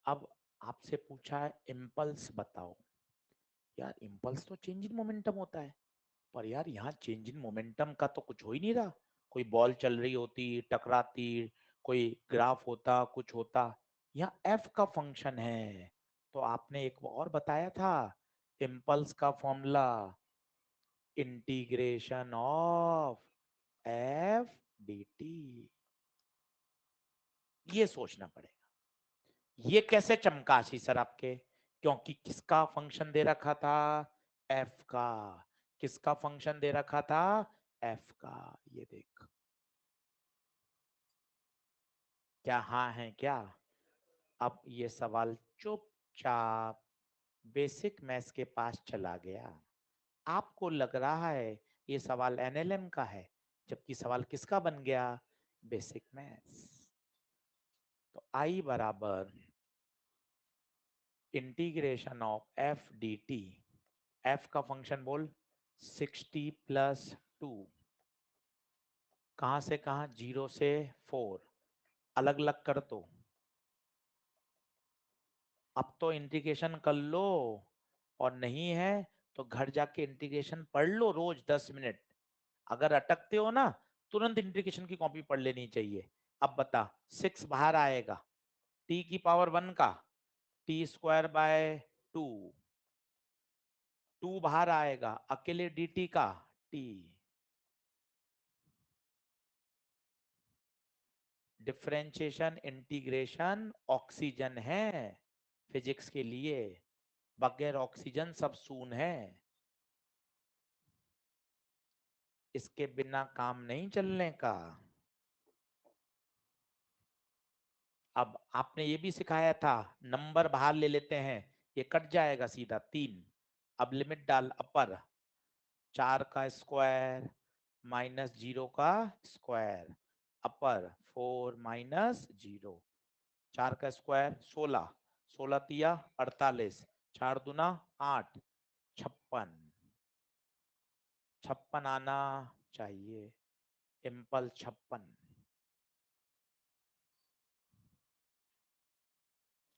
अब आपसे पूछा है इम्पल्स बताओ। यार इम्पल्स तो चेंज इन मोमेंटम होता है, पर यार यहाँ चेंज इन मोमेंटम का तो कुछ हो ही नहीं रहा। कोई बॉल चल रही होती, टकराती, कोई ग्राफ होता, कुछ होता। यहाँ एफ का फंक्शन है। तो आपने एक और बताया था, इम्पल्स का formula integration of F D T. ये सोचना पड़ेगा। ये कैसे चमका आशीष सर आपके? क्योंकि किसका फंक्शन दे रखा था? एफ का। किसका फंक्शन दे रखा था? एफ का। ये देख, क्या हाँ है क्या? अब ये सवाल चुपचाप बेसिक मैथ्स के पास चला गया। आपको लग रहा है ये सवाल एनएलएम का है, जबकि सवाल किसका बन गया? Basic maths. तो आई बराबर integration of F D T. F का फंक्शन बोल, 60 + 2। कहां से कहां? 0 से 4। अलग अलग कर दो। अब तो इंटीग्रेशन कर लो, और नहीं है तो घर जाके इंटीग्रेशन पढ़ लो रोज 10 मिनट। अगर अटकते हो ना, तुरंत इंटीग्रेशन की कॉपी पढ़ लेनी चाहिए। अब बता, 6 बाहर आएगा टी की पावर 1 का, t² / 2। 2 बाहर आएगा अकेले dt का, t। डिफरेंशिएशन इंटीग्रेशन ऑक्सीजन है फिजिक्स के लिए, बगैर ऑक्सीजन सब सून है। इसके बिना काम नहीं चलने का। अब आपने ये भी सिखाया था, नंबर बाहर ले लेते हैं, ये कट जाएगा सीधा 3। अब लिमिट डाल अपर, 4 का स्क्वायर -0 का स्क्वायर, अपर 4 - 0। 4 का स्क्वायर 16, 16 तिया 48, 4 दूना 8, 56। 56 आना चाहिए, इम्पल 56।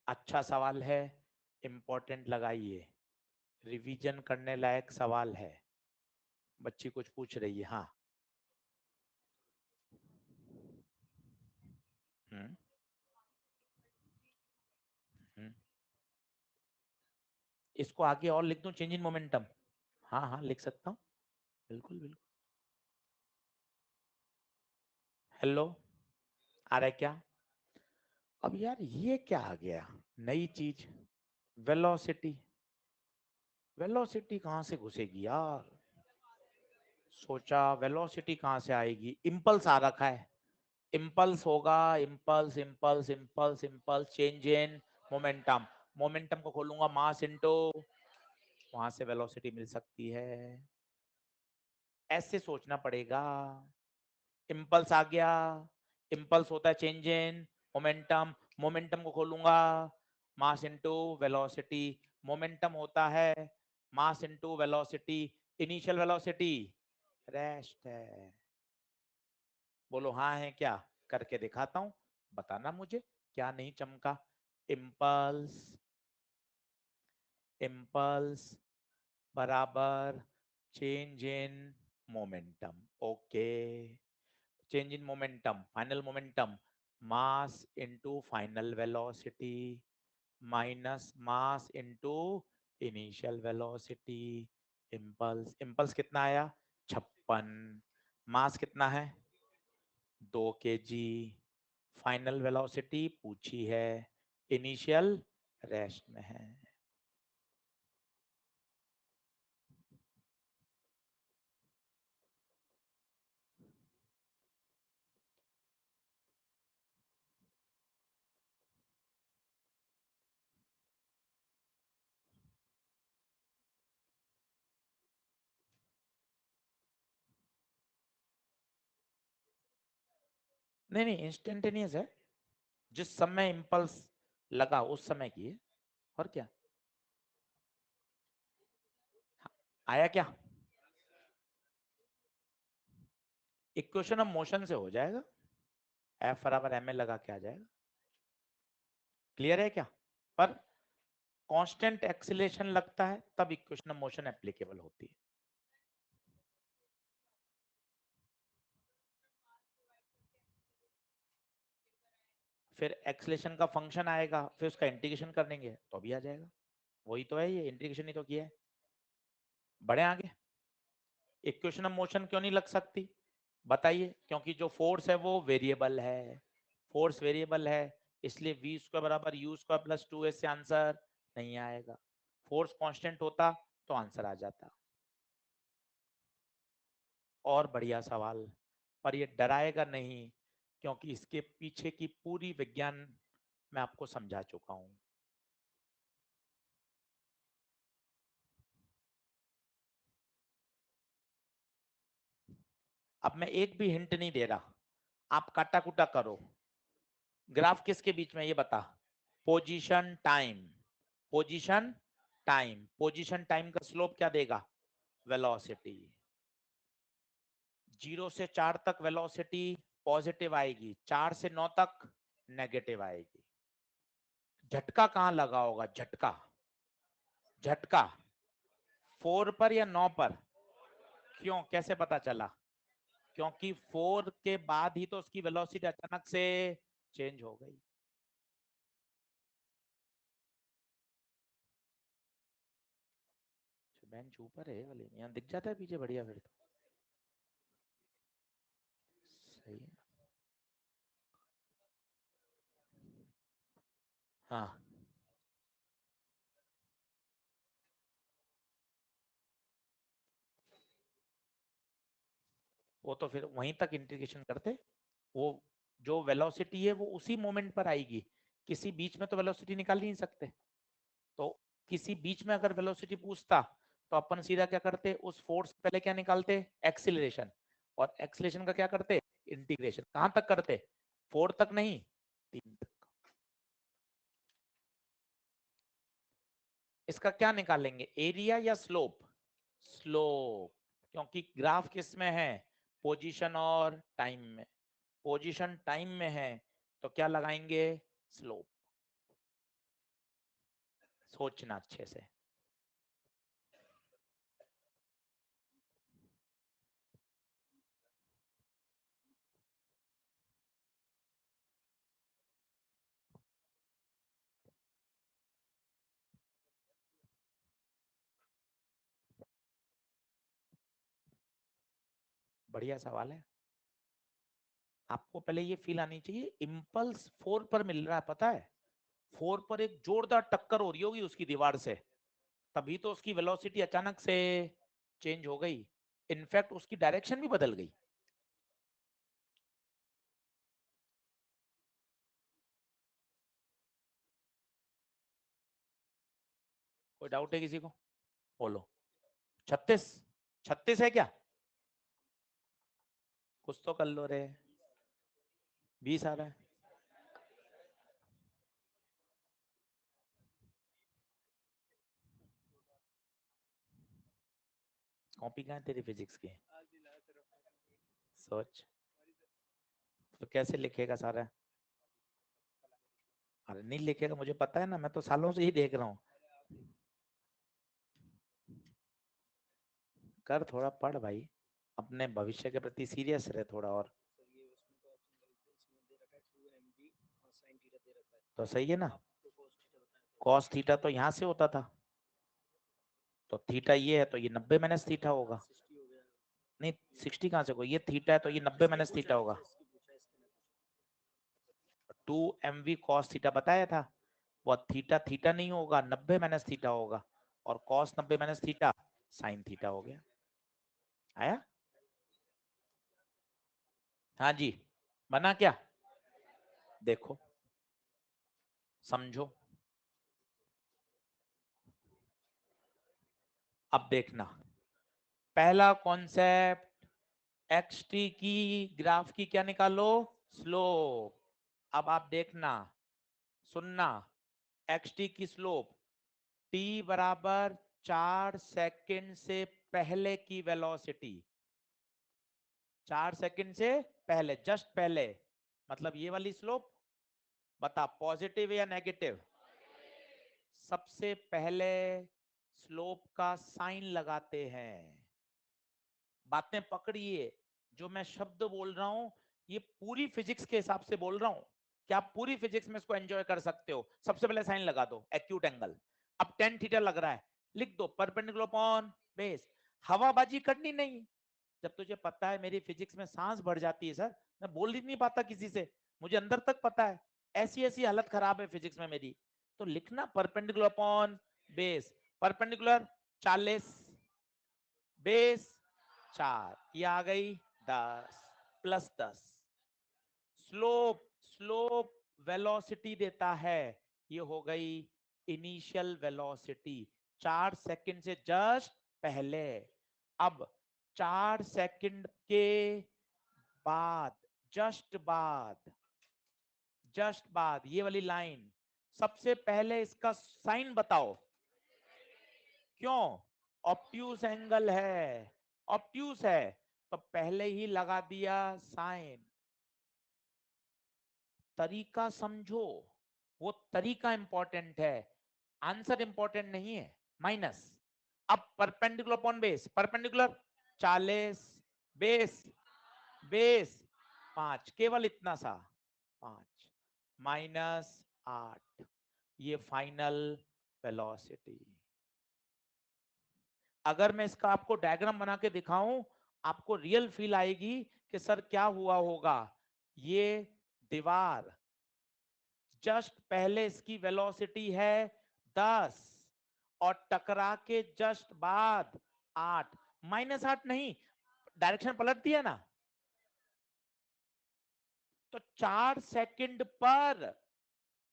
अच्छा सवाल है, इम्पोर्टेंट लगाइए, रिवीजन करने लायक सवाल है। बच्ची कुछ पूछ रही है, हाँ। हम्म हम्म। इसको आगे और लिख दूं, चेंज इन मोमेंटम? हाँ हाँ लिख सकता हूँ, बिल्कुल बिल्कुल। हेलो, आ रहा है क्या? अब यार ये क्या आ गया नई चीज, वेलोसिटी। वेलोसिटी कहाँ से घुसेगी यार? सोचा वेलोसिटी कहाँ से आएगी? इम्पल्स आ रखा है, इम्पल्स होगा, impulse impulse impulse impulse, change in momentum. Momentum को खोलूंगा मास इनटू, वहां से वेलोसिटी मिल सकती है। ऐसे सोचना पड़ेगा। इम्पल्स आ गया, इम्पल्स होता है चेंज इन मोमेंटम। मोमेंटम को खोलूंगा मास इनटू वेलोसिटी। मोमेंटम होता है मास into velocity. Initial velocity rest है। बोलो हाँ है क्या? करके दिखाता हूं। बताना मुझे क्या नहीं चमका। इम्पल्स, इम्पल्स बराबर change in momentum. Okay, change in momentum, final momentum, mass into final velocity minus mass into initial velocity. Impulse, impulse कितना आया 56, मास कितना है 2 kg, फाइनल वेलोसिटी पूछी है, इनिशियल रेस्ट में है। नहीं नहीं, इंस्टेंटेनियस है, जिस समय इम्पल्स लगा उस समय की है, और क्या आया क्या। इक्वेशन ऑफ मोशन से हो जाएगा, F बराबर एम लगा के आ जाएगा। क्लियर है क्या। पर कांस्टेंट एक्सीलरेशन लगता है तब इक्वेशन ऑफ मोशन एप्लीकेबल होती है। फिर एक्सीलरेशन का फंक्शन आएगा, फिर उसका इंटीग्रेशन कर देंगे तो भी आ जाएगा। वही तो है, ये इंटीग्रेशन ही तो किया है। बढ़े आगे। इक्वेशन ऑफ मोशन क्यों नहीं लग सकती बताइए, क्योंकि जो फोर्स है वो वेरिएबल है, फोर्स वेरिएबल है, इसलिए v स्क्वायर बराबर u स्क्वायर प्लस 2s से आंसर नहीं आएगा। फोर्स कांस्टेंट होता तो आंसर आ जाता। और बढ़िया सवाल, पर ये डराएगा नहीं, क्योंकि इसके पीछे की पूरी विज्ञान मैं आपको समझा चुका हूं। अब मैं एक भी हिंट नहीं दे रहा, आप काटा कुटा करो। ग्राफ किसके बीच में ये बता। Position time, position time, position time का स्लोप क्या देगा वेलोसिटी। 0 से 4 तक वेलोसिटी पॉजिटिव आएगी, 4 से 9 तक नेगेटिव आएगी। झटका कहां लगा होगा, झटका, झटका 4 पर या 9 पर। क्यों, कैसे पता चला। क्योंकि 4 के बाद ही तो उसकी वेलोसिटी अचानक से चेंज हो गई। बेंच ऊपर है वाले, यहाँ दिख जाता है पीछे, बढ़िया फिर तो सही है। हाँ, वो तो फिर वहीं तक इंटीग्रेशन करते, वो जो वेलोसिटी है वो उसी मोमेंट पर आएगी, किसी बीच में तो वेलोसिटी निकाल नहीं सकते। तो किसी बीच में अगर वेलोसिटी पूछता तो अपन सीधा क्या करते, उस फोर्स पहले क्या निकालते एक्सीलरेशन, और एक्सीलरेशन का क्या करते इंटीग्रेशन। कहां तक करते 4 तक नहीं 3 तक। इसका क्या निकालेंगे, एरिया या स्लोप। स्लोप, क्योंकि ग्राफ किस में है पोजीशन और टाइम में, पोजीशन टाइम में है तो क्या लगाएंगे स्लोप। सोचना अच्छे से। बढ़िया सवाल है। आपको पहले ये फील आनी चाहिए, इम्पल्स 4 पर मिल रहा है, पता है 4 पर एक जोरदार टक्कर हो रही होगी उसकी दीवार से, तभी तो उसकी वेलोसिटी अचानक से चेंज हो गई, इनफैक्ट उसकी डायरेक्शन भी बदल गई। कोई डाउट है किसी को, बोलो। 36, 36 है क्या, कुछ तो कर लो रे। 20 आ रहा है। कॉपी कहाँ है तेरी फिजिक्स की, सोच तो कैसे लिखेगा सारा। अरे नहीं लिखेगा, मुझे पता है ना, मैं तो सालों से ही देख रहा हूँ। कर, थोड़ा पढ़ भाई, अपने भविष्य के प्रति सीरियस रहे थोड़ा और। तो सही है ना, कॉस थीटा तो यहाँ से होता था, तो थीटा ये है तो ये 90 माइनस थीटा होगा। नहीं 60 कहाँ से, को ये थीटा है तो ये 90 माइनस थीटा होगा। 2 mv cos थीटा बताया था, वो थीटा थीटा नहीं होगा, 90 माइनस थीटा होगा, और cos 90 minus theta sine theta हो गया। आया? हाँ जी, बना क्या? देखो, समझो। अब देखना, पहला कॉन्सेप्ट, एक्स टी की ग्राफ की क्या निकालो, स्लोप। अब आप देखना, सुनना, एक्स टी की स्लोप टी बराबर 4 सेकंड से पहले की वेलोसिटी, 4 सेकंड से पहले, जस्ट पहले, मतलब ये वाली स्लोप, बता पॉजिटिव या नेगेटिव। सबसे पहले स्लोप का साइन लगाते हैं। बातें पकड़िए, जो मैं शब्द बोल रहा हूं ये पूरी फिजिक्स के हिसाब से बोल रहा हूं, क्या आप पूरी फिजिक्स में इसको एंजॉय कर सकते हो। सबसे पहले साइन लगा दो, एक्यूट एंगल। अब टेन थीटा लग रहा है, लिख दो परपेंडिकुलर अपॉन बेस। हवाबाजी करनी नहीं, जब तुझे पता है मेरी फिजिक्स में सांस बढ़ जाती है सर, मैं बोल ही नहीं पाता किसी से, मुझे अंदर तक पता है, ऐसी ऐसी हालत खराब है फिजिक्स में मेरी। तो लिखना perpendicular upon base, perpendicular 40, base 4, ये आ गई 10 प्लस 10। स्लोप, स्लोप वेलोसिटी देता है, ये हो गई इनिशियल वेलोसिटी, 4 सेकंड से जस्ट पहले। अब 4 सेकंड के बाद, जस्ट बाद, जस्ट बाद, ये वाली लाइन, सबसे पहले इसका साइन बताओ। क्यों? ऑब्ट्यूस एंगल है, ऑब्ट्यूस है, तो पहले ही लगा दिया साइन। तरीका समझो, वो तरीका इंपॉर्टेंट है, आंसर इंपॉर्टेंट नहीं है। माइनस, अब perpendicular upon base, perpendicular 40, base, base 5, केवल इतना सा 5 माइनस 8, ये फाइनल वेलोसिटी। अगर मैं इसका आपको डायग्राम बना के दिखाऊं, आपको रियल फील आएगी कि सर क्या हुआ होगा। ये दीवार, जस्ट पहले इसकी वेलोसिटी है 10, और टकरा के जस्ट बाद 8, माइनस 8 नहीं, डायरेक्शन पलट दिया ना, तो 4 सेकंड पर,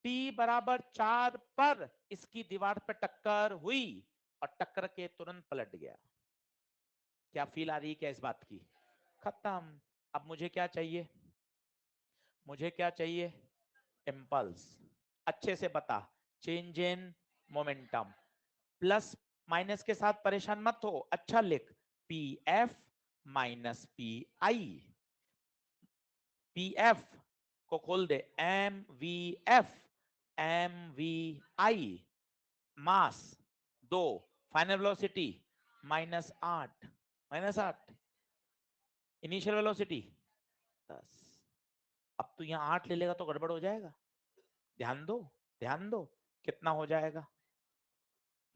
टी बराबर 4 पर इसकी दीवार पे टक्कर हुई, और टक्कर के तुरंत पलट गया। क्या फील आ रही है क्या इस बात की? खत्म। अब मुझे क्या चाहिए, मुझे क्या चाहिए, इम्पल्स। अच्छे से बता, change in momentum, plus minus के साथ परेशान मत हो, अच्छा लिख, p f minus p i, p f को खोल दे, m v f, m v i, mass 2, final velocity -8, -8, initial velocity 10। अब तू यहाँ 8 ले लेगा तो गड़बड़ हो जाएगा, ध्यान दो, ध्यान दो, कितना हो जाएगा,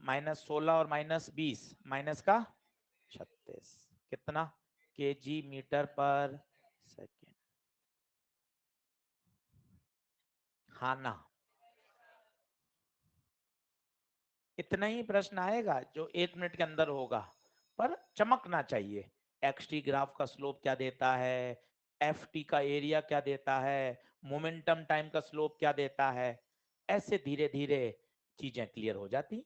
-16 और -20, माइनस का 36, कितना, केजी मीटर पर सेकेंड। हाँ ना, इतना ही प्रश्न आएगा जो 1 मिनट के अंदर होगा, पर चमकना चाहिए। एक्स टी ग्राफ का स्लोप क्या देता है, एफ टी का एरिया क्या देता है, मोमेंटम टाइम का स्लोप क्या देता है, ऐसे धीरे धीरे चीजें क्लियर हो जाती।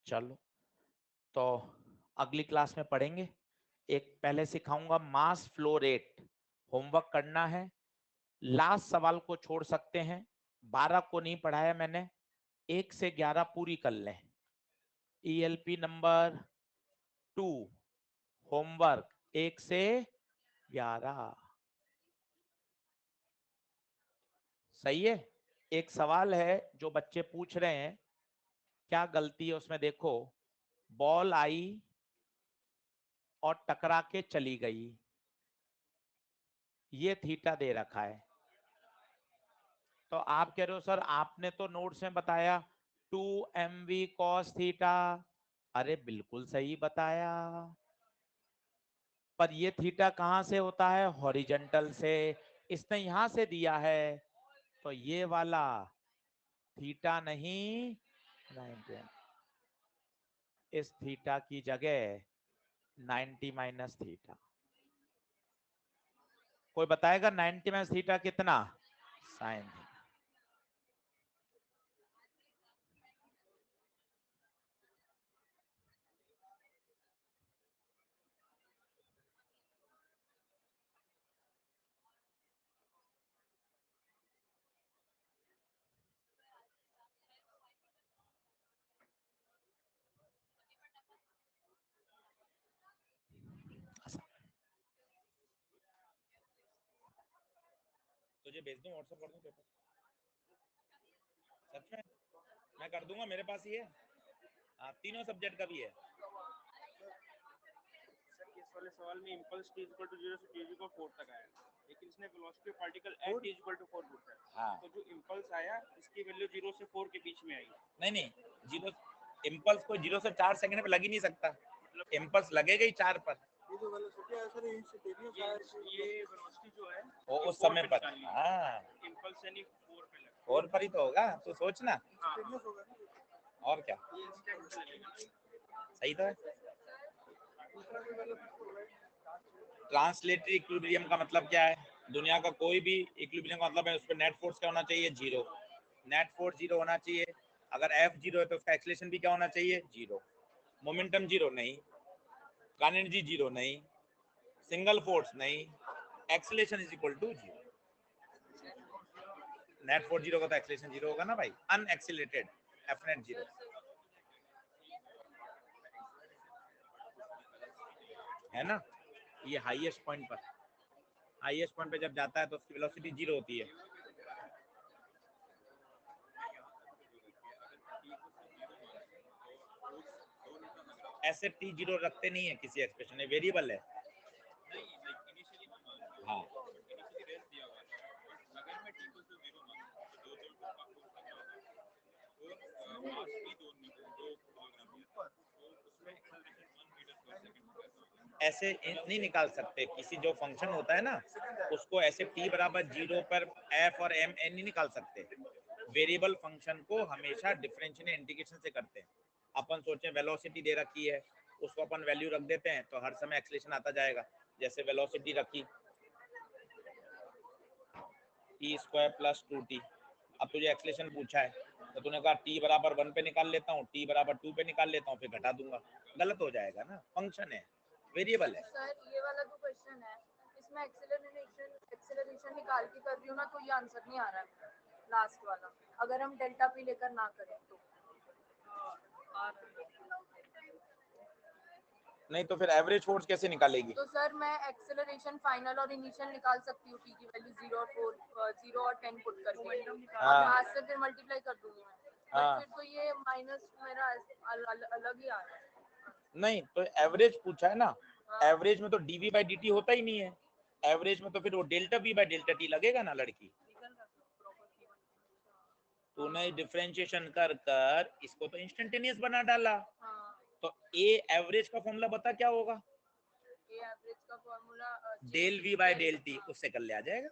चलो, तो अगली क्लास में पढ़ेंगे। एक पहले सिखाऊंगा मास फ्लो रेट, होमवर्क करना है, लास्ट सवाल को छोड़ सकते हैं, 12 को नहीं पढ़ाया मैंने, 1 से 11 पूरी कर लें। ईएलपी नंबर 2, होमवर्क 1 से 11, सही है। एक सवाल है जो बच्चे पूछ रहे हैं, क्या गलती है उसमें देखो, बॉल आई और टकरा के चली गई, ये थीटा दे रखा है। तो आप कह रहे हो सर आपने तो नोट्स में बताया 2 mv cos थीटा, अरे बिल्कुल सही बताया, पर ये थीटा कहां से होता है, हॉरिजॉन्टल से, इसने यहां से दिया है, तो ये वाला थीटा नहीं, 90, इस थीटा की जगह 90 माइनस थीटा। कोई बताएगा 90 माइनस थीटा कितना, साइन थीटा। तुझे भेज दूं, व्हाट्सएप कर दूं पेपर, सच में मैं कर दूंगा, मेरे पास ही है। हाँ, तीनों सब्जेक्ट का भी है। इस वाले सवाल में इंपल्स t इक्वल टू 0 से t इक्वल 4 तक आया, लेकिन इसने velocity of particle at t equal to 4 पूछा है। हाँ। तो जो इंपल्स आया इसकी वैल्यू 0 से 4 के बीच में आई। नहीं, जीरो इम्पल्स को 0 से 4 सेकंड में लग ही नहीं सकता, इम्पल्स लगेगा ही 4 पर। ये जो वेलोसिटी है सर ये वेलोसिटी जो है वो उस समय पर, हाँ इंपल्स यानी 4 पे लगा, 4 पर ही तो होगा, तो सोचना। और क्या, ये इंस्टेंट लगेगा। सही तो है। ट्रांसलेटरी इक्विलिब्रियम का मतलब क्या है, दुनिया का कोई भी इक्विलिब्रियम का मतलब है उस पर नेट फोर्स क्या होना चाहिए, 0, नेट फोर्स 0 होना चाहिए। अगर F 0 है तो उसका एक्सेलरेशन भी क्या होना चाहिए, 0, मोमेंटम 0 नहीं, एनर्जी 0 नहीं, सिंगल फोर्स नहीं, acceleration is equal to 0। Net force 0 का तो एक्सेलरेशन 0 होगा ना भाई, अनएक्सेलरेटेड एफ नेट 0 है ना। ये हाईएस्ट पॉइंट पर, हाईएस्ट पॉइंट पे जब जाता है तो उसकी वेलोसिटी 0 होती है। ऐसे t 0 रखते नहीं है किसी एक्सप्रेशन में, वेरिएबल है। हाँ, ऐसे नहीं निकाल सकते, किसी जो फंक्शन होता है ना उसको ऐसे t बराबर 0 पर f और m n नहीं निकाल सकते। वेरिएबल फंक्शन को हमेशा डिफरेंशियल इंटीग्रेशन से करते हैं। अपन सोचें वेलोसिटी दे रखी है, उसको अपन वैल्यू रख देते हैं तो हर समय एक्सेलरेशन आता जाएगा। जैसे वेलोसिटी रखी t² + 2t, अब तुझे एक्सेलरेशन पूछा है तो तूने कहा t बराबर 1 पे निकाल लेता हूँ, t बराबर 2 पे निकाल लेता हूँ, फिर घटा दूंगा, गलत हो जाएगा ना, फंक्शन है, वेरिएबल है। सर ये वाला जो क्वेश्चन है इसमें एक्सेलरेशन निकाल के कर रही हूँ ना, तो ये आंसर नहीं आ रहा है लास्ट वाला, अगर हम डेल्टा पी लेकर ना करें तो। नहीं तो फिर एवरेज फोर्स कैसे निकालेगी? तो सर मैं एक्सेलरेशन फाइनल और इनिशियल निकाल सकती हूँ, टी की वैल्यू 0 और 4, 0 और 10 पुट करके, और यहाँ से फिर मल्टीप्लाई कर दूंगी मैं, बट फिर तो ये माइनस मेरा अलग ही आ रहा है। नहीं तो एवरेज पूछा है ना, एवरेज में तो dv बाई dt होता ही नहीं है, एवरेज में तो फिर वो delta v by delta t लगेगा ना लड़की। तूने डिफरेंशिएशन कर कर इसको तो इंस्टेंटेनियस बना डाला। तो ए एवरेज का फॉर्मूला बता क्या होगा, ए एवरेज का formula del v by del t, उससे कर ले आ जाएगा।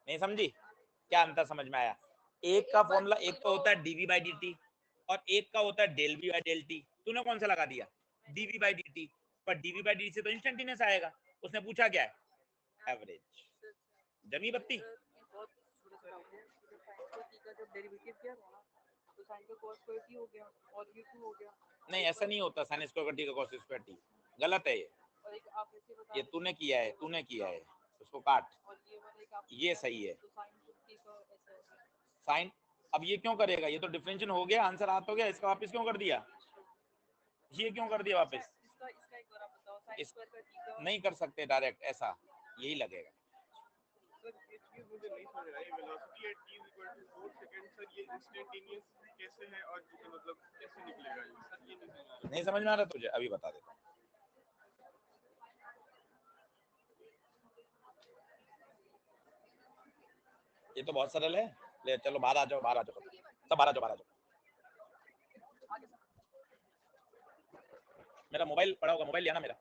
नहीं समझी, क्या अंतर समझ में आया? एक का फॉर्मूला, एक तो होता है dv बाई dt और एक का होता है del v by del t, तूने कौन सा लगा दिया, dv बाई dt, पर dv बाई dt से तो इंस्टेंटेनियस आएगा, उसने पूछा क्या है, एवरेज। जमी बत्ती। जब डेरिवेटिव किया था ना तो साइन का cos स्क्वायर t हो गया और ये 2 हो गया। नहीं ऐसा नहीं होता, साइन स्क्वायर टी का कॉस स्क्वायर टी, गलत है ये, और एक आप ऐसे बता, ये तूने किया है, तूने किया है, उसको काट, और ये वाला एक आप ये सही है। तो साइन t का ऐसे होगा साइन, अब ये क्यों करेगा, ये तो डिफरेंशियल हो गया, आंसर आ तो गया, इसका वापस क्यों कर दिया, ये क्यों कर दिया वापस, इसका एक बार आप बताओ, साइन स्क्वायर का t का नहीं कर सकते डायरेक्ट ऐसा, यही लगेगा। velocity at t is equal to 4 seconds, sir ये instantaneous कैसे है और मतलब कैसे निकलेगा ये? सर ये नहीं समझ में आ रहा तुझे? अभी बता देता हूँ। ये तो बहुत सरल है। ले चलो बाहर आ जाओ, बाहर आ जाओ, सब बाहर आ जाओ, बाहर आ जाओ। मेरा मोबाइल पड़ा होगा, मोबाइल लिया ना मेरा?